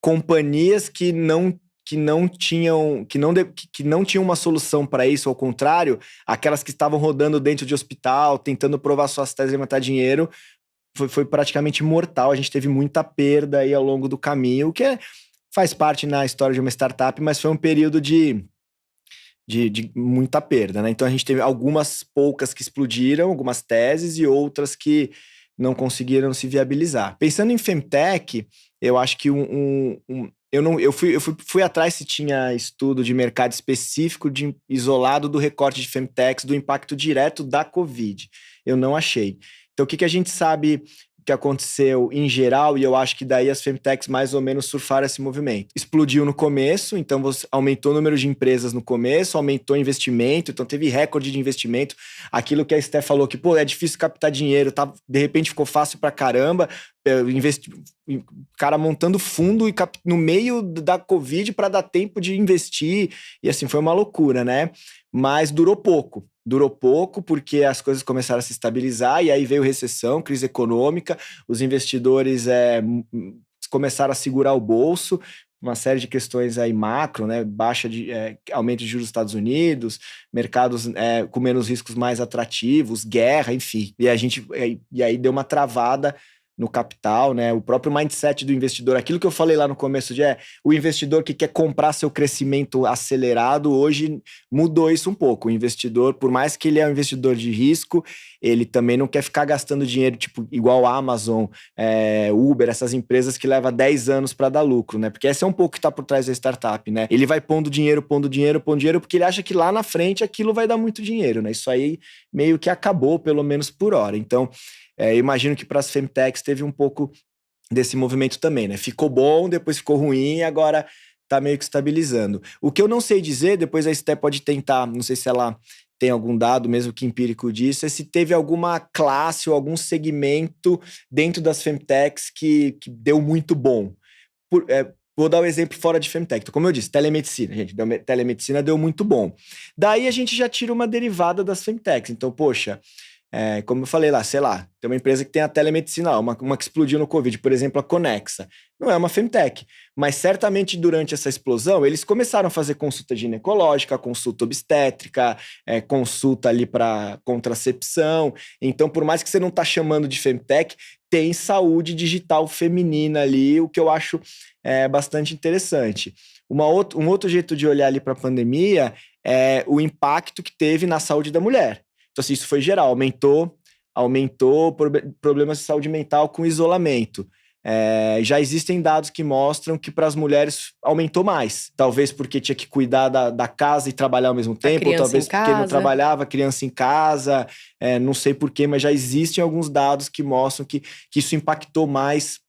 companhias que não tinham uma solução para isso, ao contrário, aquelas que estavam rodando dentro de hospital, tentando provar suas teses e matar dinheiro, foi praticamente mortal. A gente teve muita perda aí ao longo do caminho, o que faz parte na história de uma startup, mas foi um período de muita perda, né? Então a gente teve algumas poucas que explodiram, algumas teses, e outras que não conseguiram se viabilizar. Pensando em Femtech, eu acho que eu fui atrás se tinha estudo de mercado específico isolado do recorte de Femtechs, do impacto direto da Covid. Eu não achei. Então o que a gente sabe que aconteceu em geral, e eu acho que daí as Femtechs mais ou menos surfaram esse movimento. Explodiu no começo, então você aumentou o número de empresas no começo, aumentou o investimento, então teve recorde de investimento. Aquilo que a Esté falou, que é difícil captar dinheiro, tá? De repente ficou fácil pra caramba, o cara montando fundo no meio da Covid para dar tempo de investir, e assim, foi uma loucura, né? Mas durou pouco. durou pouco porque as coisas começaram a se estabilizar e aí veio recessão, crise econômica, os investidores começaram a segurar o bolso, uma série de questões aí macro, né? Aumento de juros dos Estados Unidos, mercados com menos riscos mais atrativos, guerra, enfim. E aí deu uma travada no capital, né? O próprio mindset do investidor, aquilo que eu falei lá no começo o investidor que quer comprar seu crescimento acelerado, hoje mudou isso um pouco. O investidor, por mais que ele é um investidor de risco, ele também não quer ficar gastando dinheiro, tipo, igual a Amazon, Uber, essas empresas que levam 10 anos para dar lucro, né? Porque esse é um pouco que tá por trás da startup, né? Ele vai pondo dinheiro, porque ele acha que lá na frente aquilo vai dar muito dinheiro, né? Isso aí meio que acabou, pelo menos por hora. Então, eu imagino que para as Femtechs teve um pouco desse movimento também, né? Ficou bom, depois ficou ruim, agora tá meio que estabilizando. O que eu não sei dizer, depois a Esté pode tentar, não sei se ela tem algum dado, mesmo que empírico disso, é se teve alguma classe ou algum segmento dentro das Femtechs que deu muito bom. Vou dar um exemplo fora de Femtech. Então, como eu disse, telemedicina, gente. Telemedicina deu muito bom. Daí a gente já tira uma derivada das Femtechs. Então, poxa, como eu falei lá, sei lá, tem uma empresa que tem a telemedicina lá, uma que explodiu no Covid, por exemplo, a Conexa. Não é uma Femtech, mas certamente durante essa explosão, eles começaram a fazer consulta ginecológica, consulta obstétrica, consulta ali para contracepção. Então, por mais que você não tá chamando de Femtech, tem saúde digital feminina ali, o que eu acho bastante interessante. Um outro jeito de olhar ali para a pandemia é o impacto que teve na saúde da mulher. Então, assim, isso foi geral, aumentou problemas de saúde mental com isolamento. Já existem dados que mostram que para as mulheres aumentou mais. Talvez porque tinha que cuidar da casa e trabalhar ao mesmo tempo, ou talvez porque não trabalhava, criança em casa, não sei porquê, mas já existem alguns dados que mostram que isso impactou mais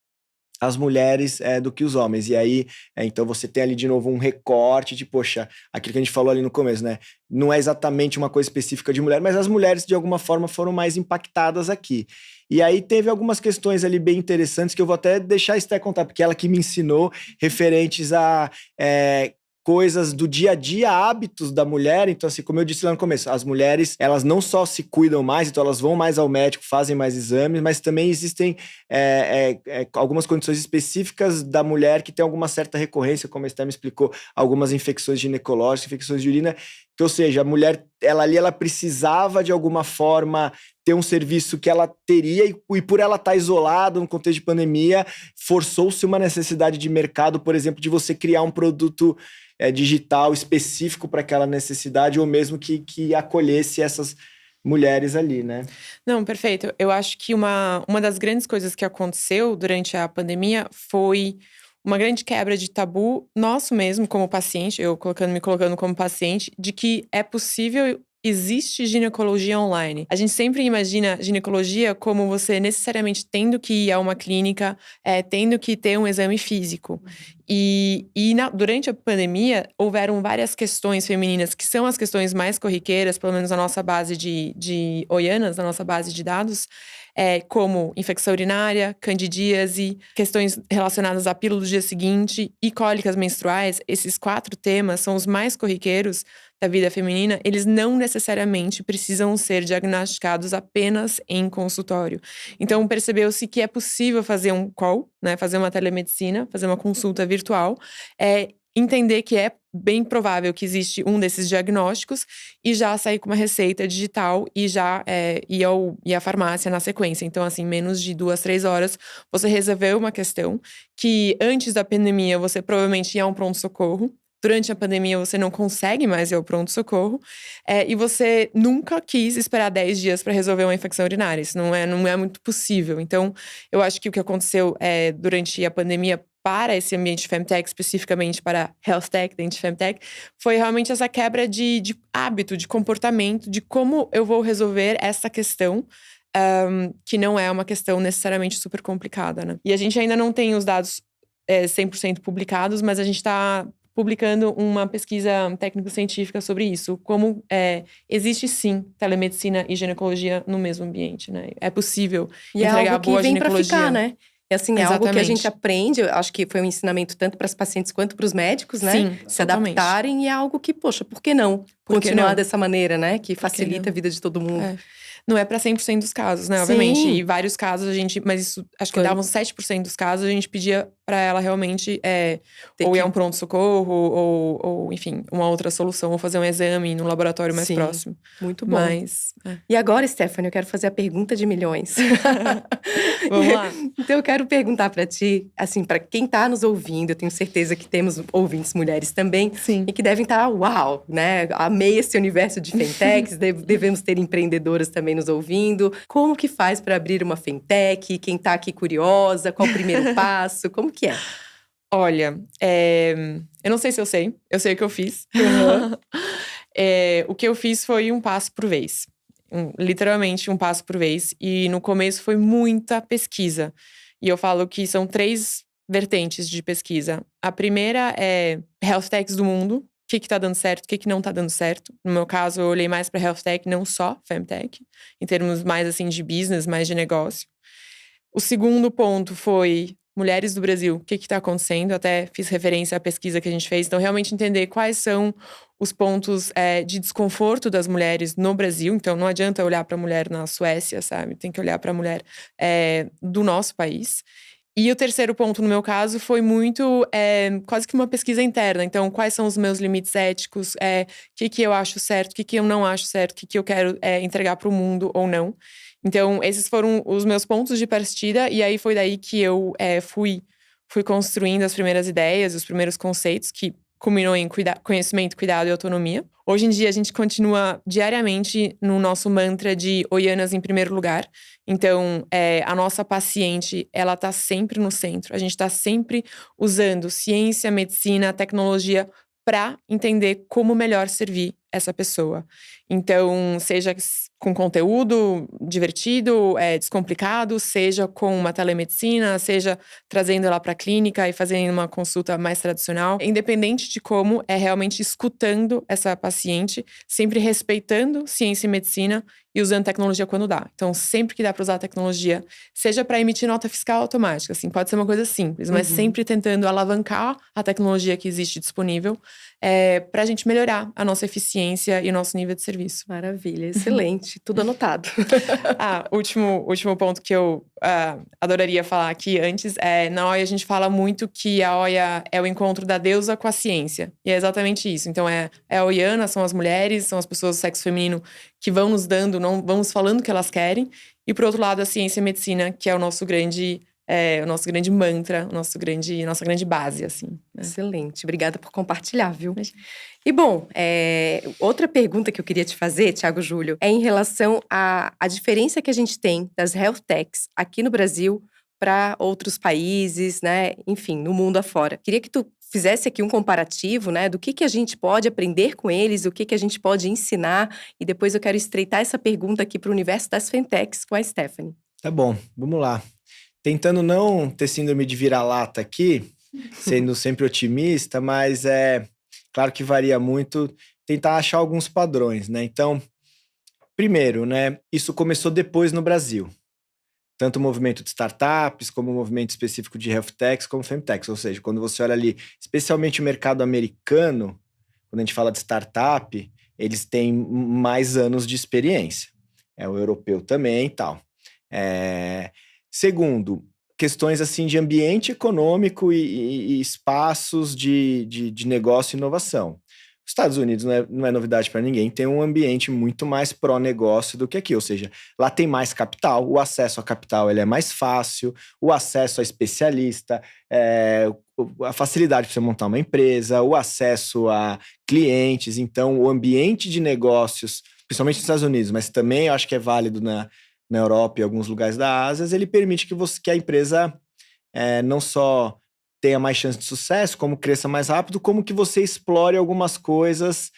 as mulheres do que os homens. E aí, então você tem ali de novo um recorte de, poxa, aquilo que a gente falou ali no começo, né? Não é exatamente uma coisa específica de mulher, mas as mulheres, de alguma forma, foram mais impactadas aqui. E aí teve algumas questões ali bem interessantes que eu vou até deixar a Esté contar, porque ela que me ensinou, referentes a coisas do dia a dia, hábitos da mulher. Então, assim, como eu disse lá no começo, as mulheres, elas não só se cuidam mais, então elas vão mais ao médico, fazem mais exames, mas também existem algumas condições específicas da mulher que tem alguma certa recorrência, como a Esté me explicou, algumas infecções ginecológicas, infecções de urina, que, ou seja, a mulher, ela precisava de alguma forma ter um serviço que ela teria e por ela estar isolada no contexto de pandemia, forçou-se uma necessidade de mercado, por exemplo, de você criar um produto digital específico para aquela necessidade, ou mesmo que acolhesse essas mulheres ali, né? Não, perfeito. Eu acho que uma das grandes coisas que aconteceu durante a pandemia foi uma grande quebra de tabu nosso mesmo, como paciente, me colocando como paciente, de que é possível. Existe ginecologia online. A gente sempre imagina ginecologia como você necessariamente tendo que ir a uma clínica, tendo que ter um exame físico. Durante a pandemia, houveram várias questões femininas, que são as questões mais corriqueiras, pelo menos na nossa base de Oianas, na nossa base de dados, como infecção urinária, candidíase, questões relacionadas à pílula do dia seguinte e cólicas menstruais. Esses 4 temas são os mais corriqueiros da vida feminina. Eles não necessariamente precisam ser diagnosticados apenas em consultório. Então, percebeu-se que é possível fazer um call, né, fazer uma telemedicina, fazer uma consulta virtual, entender que é bem provável que existe um desses diagnósticos e já sair com uma receita digital e já ir à farmácia na sequência. Então, assim, menos de 2, 3 horas, você resolveu uma questão que antes da pandemia você provavelmente ia a um pronto-socorro. Durante a pandemia, você não consegue mais ir ao pronto-socorro. E você nunca quis esperar 10 dias para resolver uma infecção urinária. Isso não é muito possível. Então, eu acho que o que aconteceu durante a pandemia para esse ambiente Femtech, especificamente para Health Tech, dentro de Femtech, foi realmente essa quebra de hábito, de comportamento, de como eu vou resolver essa questão, que não é uma questão necessariamente super complicada, né? E a gente ainda não tem os dados 100% publicados, mas a gente está publicando uma pesquisa técnico-científica sobre isso. Como existe, sim, telemedicina e ginecologia no mesmo ambiente, né? É possível entregar boa ginecologia. E é algo que vem pra ficar, né? E assim, é algo que a Exatamente. gente aprende, eu acho que foi um ensinamento tanto para as pacientes quanto para os médicos, né? Sim, Se totalmente. adaptarem e é algo que, poxa, por que não Por que continuar não? dessa maneira, né? Que que facilita não? a vida de todo mundo. É. Não é para 100% dos casos, né? Obviamente. Sim. E vários casos a gente… Mas isso, acho que Foi. dava uns 7% dos casos, a gente pedia para ela realmente… Ter ou ir que- a um pronto-socorro, ou, enfim, uma outra solução. Ou fazer um exame no laboratório mais Sim. próximo. Muito bom. Mas… E agora, Stephanie, eu quero fazer a pergunta de milhões. Vamos lá. Então eu quero perguntar para ti, assim, para quem tá nos ouvindo, eu tenho certeza que temos ouvintes mulheres também, Sim. e que devem estar, uau, né? Amei esse universo de fintechs, devemos ter empreendedoras também nos ouvindo. Como que faz para abrir uma fintech? Quem tá aqui curiosa, qual o primeiro passo? Como que é? Olha, eu não sei se eu sei o que eu fiz. O que eu fiz foi um passo por vez. Literalmente um passo por vez. E no começo foi muita pesquisa. E eu falo que são 3 vertentes de pesquisa. A primeira é health techs do mundo. O que tá dando certo, o que não tá dando certo. No meu caso, eu olhei mais para health tech, não só femtech. Em termos mais assim de business, mais de negócio. O segundo ponto foi mulheres do Brasil, o que está acontecendo? Até fiz referência à pesquisa que a gente fez. Então, realmente entender quais são os pontos de desconforto das mulheres no Brasil. Então, não adianta olhar para a mulher na Suécia, sabe? Tem que olhar para a mulher do nosso país. E o terceiro ponto, no meu caso, foi muito quase que uma pesquisa interna. Então, quais são os meus limites éticos? O que eu acho certo? O que eu não acho certo? O que eu quero entregar para o mundo ou não? Então, esses foram os meus pontos de partida. E aí, foi daí que eu fui construindo as primeiras ideias, os primeiros conceitos, que culminou em conhecimento, cuidado e autonomia. Hoje em dia, a gente continua diariamente no nosso mantra de Oianas em primeiro lugar. Então, a nossa paciente, ela tá sempre no centro. A gente tá sempre usando ciência, medicina, tecnologia para entender como melhor servir essa pessoa. Então, seja com conteúdo divertido, descomplicado, seja com uma telemedicina, seja trazendo ela para a clínica e fazendo uma consulta mais tradicional. Independente de como, é realmente escutando essa paciente, sempre respeitando ciência e medicina e usando tecnologia quando dá. Então, sempre que dá para usar a tecnologia, seja para emitir nota fiscal automática, assim, pode ser uma coisa simples, mas sempre tentando alavancar a tecnologia que existe disponível para a gente melhorar a nossa eficiência e o nosso nível de serviço. Maravilha, excelente. Tudo anotado. Último ponto que eu adoraria falar aqui antes na OIA a gente fala muito que a OIA é o encontro da deusa com a ciência. E é exatamente isso. Então, a Oiana, são as mulheres, são as pessoas do sexo feminino que vão nos dando, não vamos falando o que elas querem. E, por outro lado, a ciência e a medicina, que é o nosso grande mantra, nossa grande base, assim. Né? Excelente, obrigada por compartilhar, viu? E bom, outra pergunta que eu queria te fazer, Thiago Júlio, é em relação à diferença que a gente tem das health techs aqui no Brasil para outros países, né? Enfim, no mundo afora. Queria que tu fizesse aqui um comparativo, né? Do que a gente pode aprender com eles, o que a gente pode ensinar. E depois eu quero estreitar essa pergunta aqui para o universo das fintechs com a Stephanie. Tá bom, vamos lá. Tentando não ter síndrome de vira-lata aqui, sendo sempre otimista, mas claro que varia muito, tentar achar alguns padrões, né? Então, primeiro, né, isso começou depois no Brasil. Tanto o movimento de startups, como o movimento específico de health techs, como femtechs. Ou seja, quando você olha ali, especialmente o mercado americano, quando a gente fala de startup, eles têm mais anos de experiência. O europeu também e tal. Segundo, questões assim de ambiente econômico e espaços de negócio e inovação. Os Estados Unidos não é novidade para ninguém, tem um ambiente muito mais pró-negócio do que aqui, ou seja, lá tem mais capital, o acesso a capital ele é mais fácil, o acesso a especialista, a facilidade para você montar uma empresa, o acesso a clientes, então o ambiente de negócios, principalmente nos Estados Unidos, mas também eu acho que é válido na Europa e alguns lugares da Ásia, ele permite que a empresa não só tenha mais chance de sucesso, como cresça mais rápido, como que você explore algumas coisas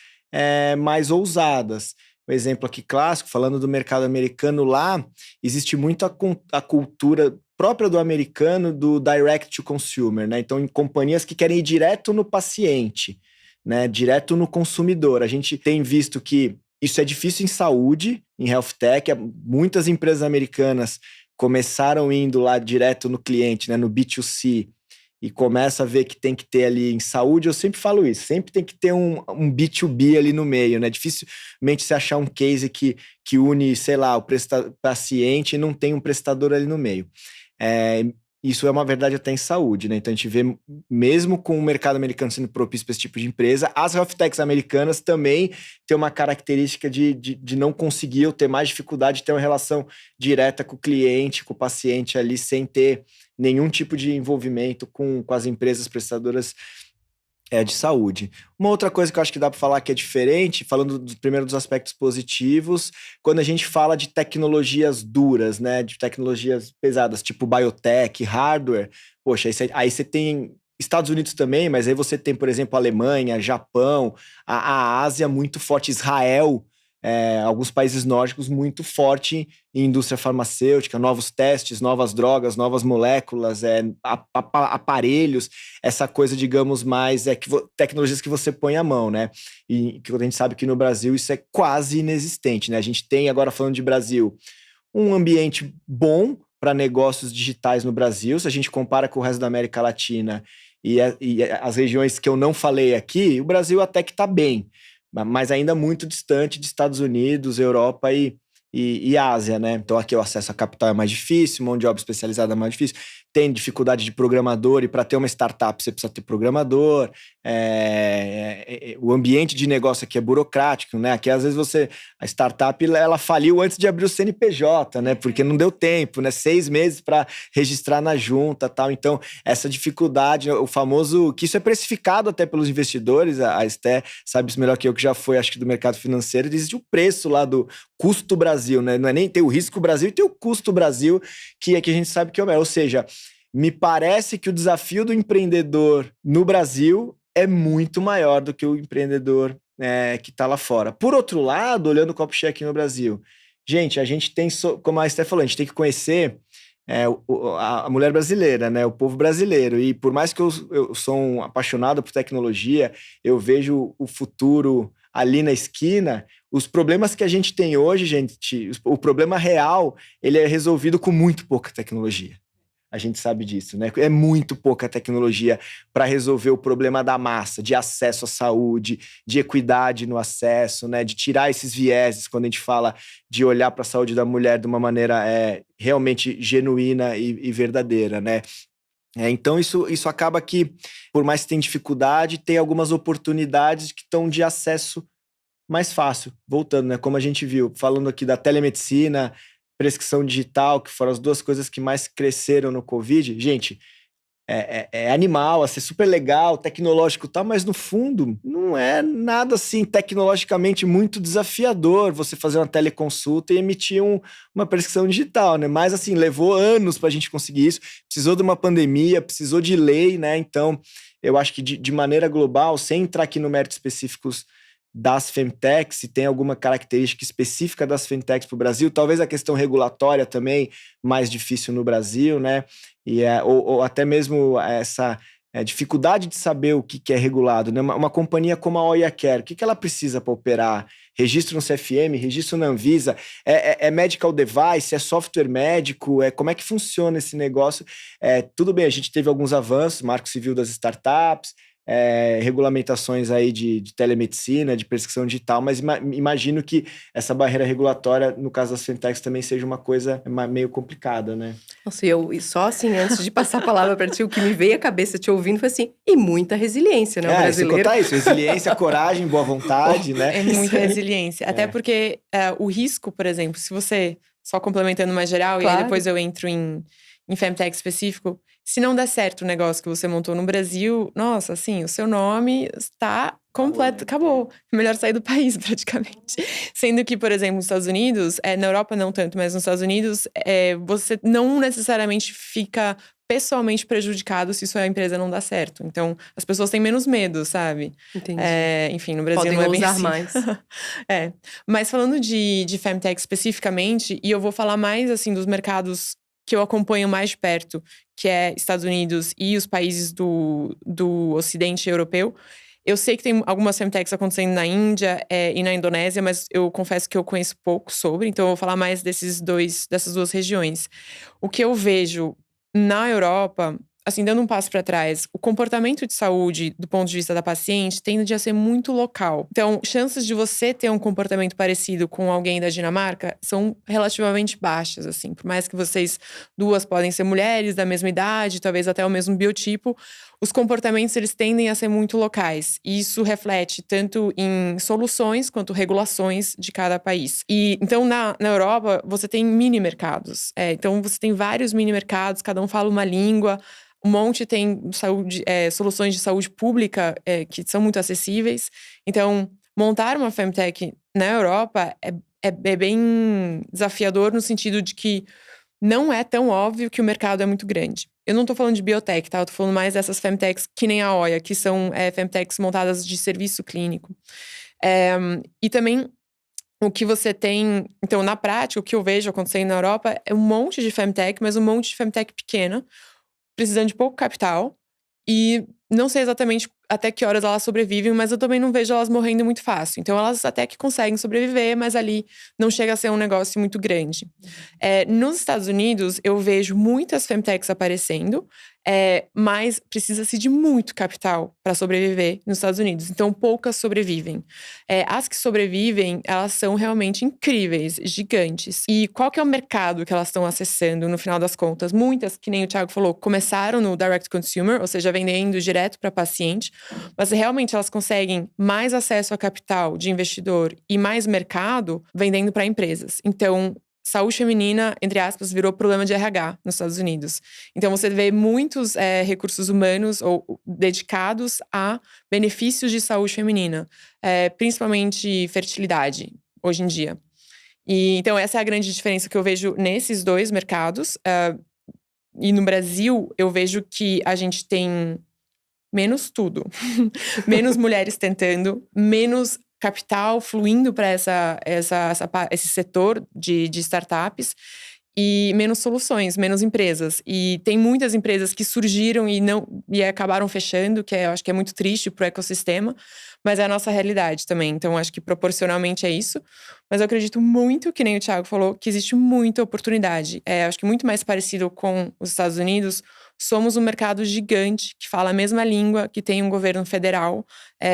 mais ousadas. Um exemplo aqui clássico, falando do mercado americano, lá existe muito a cultura própria do americano do direct to consumer, né? Então, em companhias que querem ir direto no paciente, né? Direto no consumidor. A gente tem visto que isso é difícil em saúde, em health tech. Muitas empresas americanas começaram indo lá direto no cliente, né, no B2C, e começa a ver que tem que ter ali em saúde, eu sempre falo isso, sempre tem que ter um B2B ali no meio, né? Dificilmente você achar um case que une, sei lá, o paciente e não tem um prestador ali no meio. Isso é uma verdade até em saúde, né? Então a gente vê, mesmo com o mercado americano sendo propício para esse tipo de empresa, as health techs americanas também têm uma característica de não conseguir ou ter mais dificuldade de ter uma relação direta com o cliente, com o paciente ali, sem ter nenhum tipo de envolvimento com as empresas prestadoras de saúde. Uma outra coisa que eu acho que dá para falar que é diferente, falando primeiro dos aspectos positivos, quando a gente fala de tecnologias duras, né, de tecnologias pesadas, tipo biotech, hardware, poxa, aí você tem Estados Unidos também, mas aí você tem, por exemplo, Alemanha, Japão, a Ásia muito forte, Israel, alguns países nórdicos muito forte em indústria farmacêutica, novos testes, novas drogas, novas moléculas, aparelhos, essa coisa, digamos, mais tecnologias que você põe à mão, né? E que a gente sabe que no Brasil isso é quase inexistente, né? A gente tem, agora falando de Brasil, um ambiente bom para negócios digitais no Brasil, se a gente compara com o resto da América Latina e as regiões que eu não falei aqui, o Brasil até que está bem, mas ainda muito distante de Estados Unidos, Europa e Ásia, né? Então aqui o acesso a capital é mais difícil, mão de obra especializada é mais difícil, tem dificuldade de programador, e para ter uma startup você precisa ter programador, o ambiente de negócio aqui é burocrático, né? Aqui às vezes a startup ela faliu antes de abrir o CNPJ, né? Porque não deu tempo, né? 6 meses para registrar na junta, tal. Então essa dificuldade, o famoso, que isso é precificado até pelos investidores, a Esté sabe isso melhor que eu, que já foi, acho que do mercado financeiro, existe o preço lá do custo Brasil, né? Não é nem ter o risco Brasil, e tem o custo Brasil, que a gente sabe que é o melhor. Ou seja, me parece que o desafio do empreendedor no Brasil é muito maior do que o empreendedor que está lá fora. Por outro lado, olhando o copo cheio aqui no Brasil, gente, a gente tem, como a Esté falou, a gente tem que conhecer a mulher brasileira, né? O povo brasileiro. E por mais que eu sou um apaixonado por tecnologia, eu vejo o futuro ali na esquina. Os problemas que a gente tem hoje, gente, o problema real, ele é resolvido com muito pouca tecnologia. A gente sabe disso, né? É muito pouca tecnologia para resolver o problema da massa, de acesso à saúde, de equidade no acesso, né? De tirar esses vieses quando a gente fala de olhar para a saúde da mulher de uma maneira realmente genuína e verdadeira, né? Então isso acaba que, por mais que tenha dificuldade, tem algumas oportunidades que estão de acesso mais fácil. Voltando, né? Como a gente viu, falando aqui da telemedicina, prescrição digital, que foram as duas coisas que mais cresceram no Covid. Gente, é animal, assim, super legal, tecnológico e tal, mas no fundo não é nada assim tecnologicamente muito desafiador você fazer uma teleconsulta e emitir uma prescrição digital, né? Mas assim, levou anos para a gente conseguir isso, precisou de uma pandemia, precisou de lei, né? Então, eu acho que de maneira global, sem entrar aqui no mérito específicos das femtechs, se tem alguma característica específica das femtechs para o Brasil, talvez a questão regulatória também mais difícil no Brasil, né? Ou até mesmo essa dificuldade de saber o que é regulado, né? Uma companhia como a Oia Care, o que ela precisa para operar? Registro no CFM, registro na Anvisa, é medical device, é software médico, como é que funciona esse negócio? Tudo bem, a gente teve alguns avanços, Marco Civil das startups, regulamentações aí de telemedicina, de prescrição digital, mas imagino que essa barreira regulatória, no caso das fintechs, também seja uma coisa meio complicada, né? Nossa, e só assim, antes de passar a palavra para ti, o que me veio à cabeça te ouvindo foi assim, e muita resiliência, né? O brasileiro. Você contar isso, resiliência, coragem, boa vontade, né? É muita resiliência. Até porque o risco, por exemplo, se você, só complementando mais geral, Claro. E aí depois eu entro em femtech específico, se não der certo o negócio que você montou no Brasil, nossa, assim, o seu nome está completo, acabou. Melhor sair do país, praticamente. Sendo que, por exemplo, nos Estados Unidos, na Europa não tanto, mas nos Estados Unidos, você não necessariamente fica pessoalmente prejudicado se sua empresa não dá certo. Então, as pessoas têm menos medo, sabe? Entendi. Enfim, no Brasil Podem não é bem usar assim. mais. Mas falando de femtech especificamente, e eu vou falar mais, assim, dos mercados que eu acompanho mais de perto, que é Estados Unidos e os países do Ocidente europeu, Eu sei que tem algumas femtechs acontecendo na Índia e na Indonésia, mas eu confesso que eu conheço pouco sobre, então eu vou falar mais dessas duas regiões. O que eu vejo na Europa, assim, dando um passo para trás, o comportamento de saúde, do ponto de vista da paciente, tende a ser muito local. Então, chances de você ter um comportamento parecido com alguém da Dinamarca são relativamente baixas, assim. Por mais que vocês duas podem ser mulheres da mesma idade, talvez até o mesmo biotipo, os comportamentos, eles tendem a ser muito locais. E isso reflete tanto em soluções quanto regulações de cada país. E então, na Europa, você tem mini mercados. Então, você tem vários mini mercados, cada um fala uma língua. Um monte tem soluções de saúde pública que são muito acessíveis. Então, montar uma femtech na Europa é bem desafiador no sentido de que não é tão óbvio que o mercado é muito grande. Eu não tô falando de biotech, tá? Eu tô falando mais dessas femtechs que nem a Oia, que são femtechs montadas de serviço clínico. E também o que você tem… Então, na prática, o que eu vejo acontecendo na Europa é um monte de femtech, mas um monte de femtech pequena, precisando de pouco capital. E não sei exatamente até que horas elas sobrevivem, mas eu também não vejo elas morrendo muito fácil. Então, elas até que conseguem sobreviver, mas ali não chega a ser um negócio muito grande. Nos Estados Unidos, eu vejo muitas femtechs aparecendo, mas precisa-se de muito capital para sobreviver nos Estados Unidos. Então, poucas sobrevivem. As que sobrevivem, elas são realmente incríveis, gigantes. E qual que é o mercado que elas estão acessando, no final das contas? Muitas, que nem o Thiago falou, começaram no direct consumer, ou seja, vendendo direto para paciente, mas realmente elas conseguem mais acesso a capital de investidor e mais mercado vendendo para empresas. Então, saúde feminina, entre aspas, virou problema de RH nos Estados Unidos. Então, você vê muitos recursos humanos dedicados a benefícios de saúde feminina, principalmente fertilidade, hoje em dia. E, então, essa é a grande diferença que eu vejo nesses dois mercados. E no Brasil, eu vejo que a gente tem menos tudo. Menos mulheres tentando, menos capital fluindo para esse setor de startups e menos soluções, menos empresas. E tem muitas empresas que surgiram e acabaram fechando, que eu acho que é muito triste para o ecossistema, mas é a nossa realidade também. Então, acho que proporcionalmente é isso. Mas eu acredito muito, que nem o Thiago falou, que existe muita oportunidade. Acho que muito mais parecido com os Estados Unidos. Somos um mercado gigante, que fala a mesma língua, que tem um governo federal,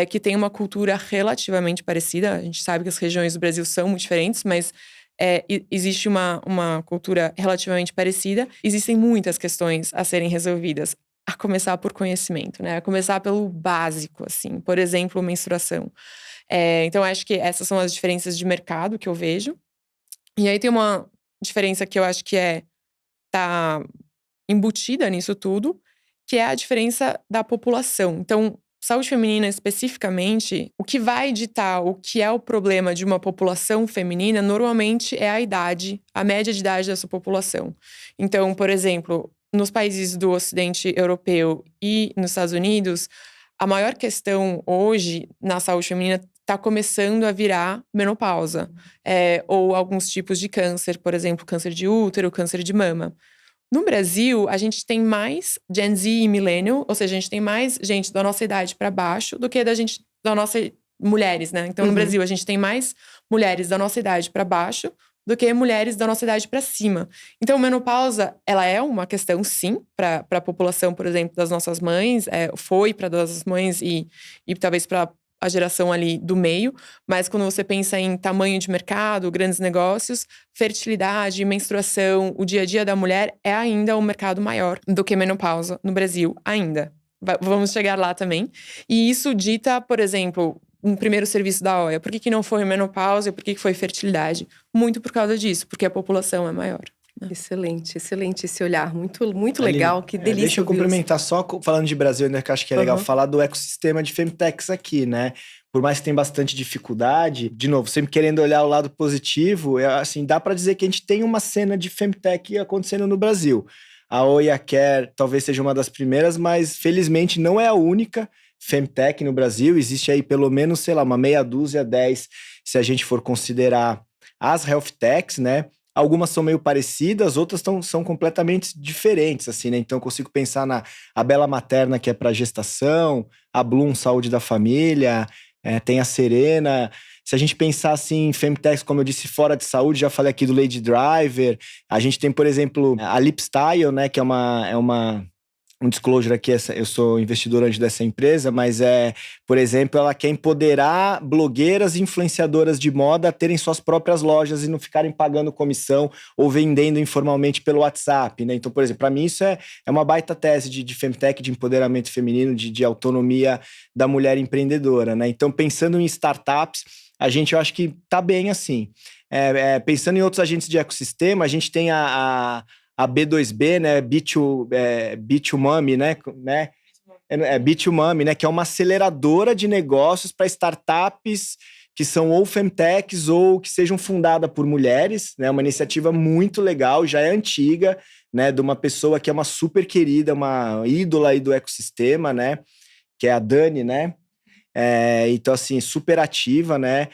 que tem uma cultura relativamente parecida. A gente sabe que as regiões do Brasil são muito diferentes, mas existe uma cultura relativamente parecida. Existem muitas questões a serem resolvidas, a começar por conhecimento, né? A começar pelo básico, assim. Por exemplo, menstruação. Então, acho que essas são as diferenças de mercado que eu vejo. E aí tem uma diferença que eu acho que tá embutida nisso tudo, que é a diferença da população. Então, saúde feminina especificamente, o que vai ditar o que é o problema de uma população feminina, normalmente é a idade, a média de idade dessa população. Então, por exemplo, nos países do Ocidente Europeu e nos Estados Unidos, a maior questão hoje na saúde feminina está começando a virar menopausa. Ou alguns tipos de câncer, por exemplo, câncer de útero, câncer de mama. No Brasil, a gente tem mais Gen Z e Millennial, ou seja, a gente tem mais gente da nossa idade para baixo do que da nossa mulheres, né? Então, no Brasil, a gente tem mais mulheres da nossa idade para baixo do que mulheres da nossa idade para cima. Então, menopausa, ela é uma questão, sim, para a população, por exemplo, das nossas mães, foi para das mães e talvez para a geração ali do meio, mas quando você pensa em tamanho de mercado, grandes negócios, fertilidade, menstruação, o dia a dia da mulher é ainda um mercado maior do que menopausa no Brasil, ainda. Vamos chegar lá também. E isso dita, por exemplo, um primeiro serviço da OIA. Por que não foi menopausa e por que foi fertilidade? Muito por causa disso, porque a população é maior. Excelente, excelente esse olhar, muito legal, que delícia. Deixa eu complementar, só falando de Brasil, ainda que eu acho que é legal falar do ecossistema de femtechs aqui, né? Por mais que tenha bastante dificuldade, de novo, sempre querendo olhar o lado positivo, assim, dá para dizer que a gente tem uma cena de femtech acontecendo no Brasil. A Oia Care talvez seja uma das primeiras, mas felizmente não é a única femtech no Brasil. Existe aí pelo menos, sei lá, uma meia dúzia, 10, se a gente for considerar as health techs, né? algumas são meio parecidas, outras são completamente diferentes, assim, né? Então eu consigo pensar na a Bela Materna, que é para gestação, a Bloom, saúde da família, tem a Serena. Se a gente pensar assim em Femtechs, como eu disse, fora de saúde, já falei aqui do Lady Driver. A gente tem, por exemplo, a Lipstyle, né, que é um disclosure aqui, eu sou investidor anjo dessa empresa, mas por exemplo, ela quer empoderar blogueiras e influenciadoras de moda a terem suas próprias lojas e não ficarem pagando comissão ou vendendo informalmente pelo WhatsApp, né? Então, por exemplo, para mim isso é uma baita tese de Femtech, de empoderamento feminino, de autonomia da mulher empreendedora, né? Então, pensando em startups, eu acho que tá bem assim. Pensando em outros agentes de ecossistema, a gente tem a B2B, né? B2Mami, né? B2Mami, né? Que é uma aceleradora de negócios para startups que são ou femtechs ou que sejam fundadas por mulheres, né? Uma iniciativa muito legal, já é antiga, né? De uma pessoa que é uma super querida, uma ídola aí do ecossistema, né? Que é a Dani, né? Então, assim, super ativa, né?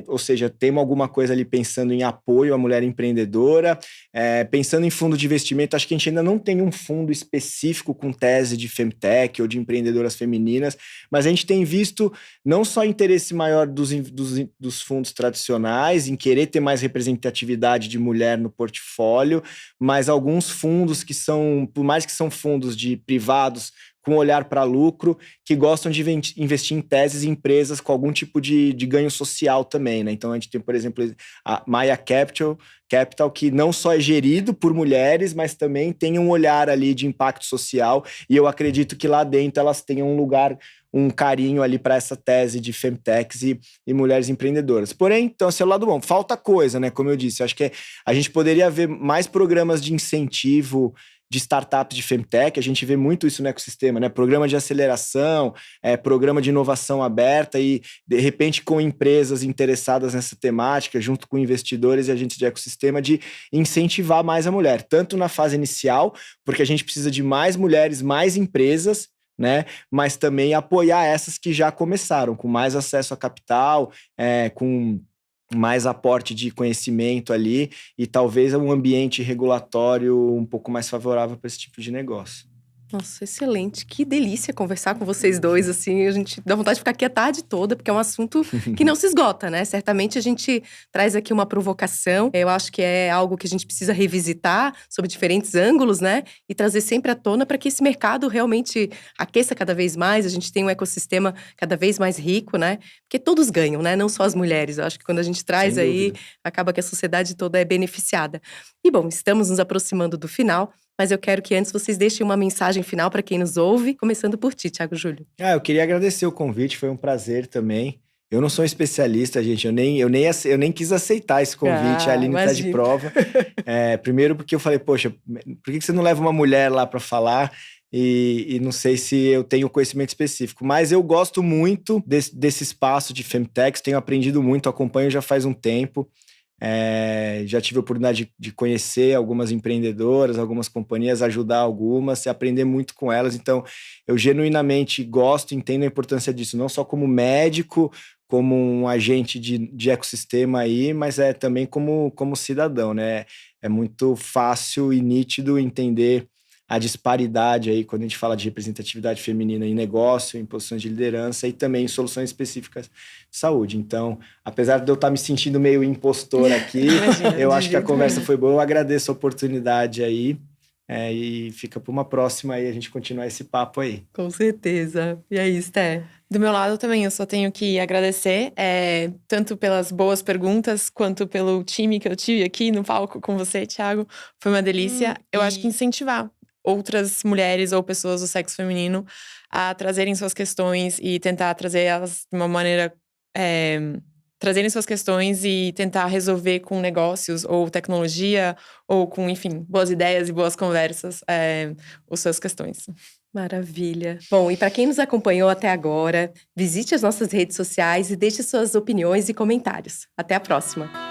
Ou seja, temos alguma coisa ali pensando em apoio à mulher empreendedora. Pensando em fundo de investimento, acho que a gente ainda não tem um fundo específico com tese de femtech ou de empreendedoras femininas, mas a gente tem visto não só interesse maior dos fundos tradicionais em querer ter mais representatividade de mulher no portfólio, mas alguns fundos que são, por mais que são fundos de privados, com olhar para lucro, que gostam de investir em teses e empresas com algum tipo de ganho social também, né? Então a gente tem, por exemplo, a Maya Capital, que não só é gerido por mulheres, mas também tem um olhar ali de impacto social, e eu acredito que lá dentro elas tenham um lugar, um carinho ali para essa tese de femtechs e mulheres empreendedoras. Porém, então, esse é o lado bom. Falta coisa, né? Como eu disse, acho que a gente poderia ver mais programas de incentivo de startups de femtech. A gente vê muito isso no ecossistema, né? Programa de aceleração, programa de inovação aberta e, de repente, com empresas interessadas nessa temática, junto com investidores e agentes de ecossistema, de incentivar mais a mulher, tanto na fase inicial, porque a gente precisa de mais mulheres, mais empresas, né? Mas também apoiar essas que já começaram, com mais acesso a capital, com mais aporte de conhecimento ali e talvez um ambiente regulatório um pouco mais favorável para esse tipo de negócio. Nossa, excelente. Que delícia conversar com vocês dois, assim. A gente dá vontade de ficar aqui a tarde toda, porque é um assunto que não se esgota, né? Certamente a gente traz aqui uma provocação. Eu acho que é algo que a gente precisa revisitar sob diferentes ângulos, né? E trazer sempre à tona para que esse mercado realmente aqueça cada vez mais. A gente tem um ecossistema cada vez mais rico, né? Porque todos ganham, né? Não só as mulheres. Eu acho que quando a gente traz aí, acaba que a sociedade toda é beneficiada. E bom, estamos nos aproximando do final. Mas eu quero que antes vocês deixem uma mensagem final para quem nos ouve, começando por ti, Thiago Júlio. Eu queria agradecer o convite, foi um prazer também. Eu não sou especialista, gente, eu nem quis aceitar esse convite, a Aline está de prova. Primeiro porque eu falei, poxa, por que você não leva uma mulher lá para falar? E não sei se eu tenho conhecimento específico, mas eu gosto muito desse espaço de femtechs, tenho aprendido muito, acompanho já faz um tempo. Já tive a oportunidade de conhecer algumas empreendedoras, algumas companhias, ajudar algumas e aprender muito com elas. Então, eu genuinamente gosto e entendo a importância disso, não só como médico, como um agente de ecossistema aí, mas também como cidadão, né? É muito fácil e nítido entender a disparidade aí quando a gente fala de representatividade feminina em negócio, em posições de liderança e também em soluções específicas de saúde. Então, apesar de eu estar me sentindo meio impostor aqui, eu acho que a conversa foi boa, eu agradeço a oportunidade aí e fica para uma próxima aí a gente continuar esse papo aí. Com certeza. E aí, Sté? Do meu lado também, eu só tenho que agradecer, tanto pelas boas perguntas, quanto pelo time que eu tive aqui no palco com você, Thiago. Foi uma delícia. Eu acho que incentivar outras mulheres ou pessoas do sexo feminino a trazerem suas questões e tentar trazer elas de uma maneira… trazerem suas questões e tentar resolver com negócios ou tecnologia ou com, enfim, boas ideias e boas conversas as suas questões. Maravilha. Bom, e para quem nos acompanhou até agora, visite as nossas redes sociais e deixe suas opiniões e comentários. Até a próxima!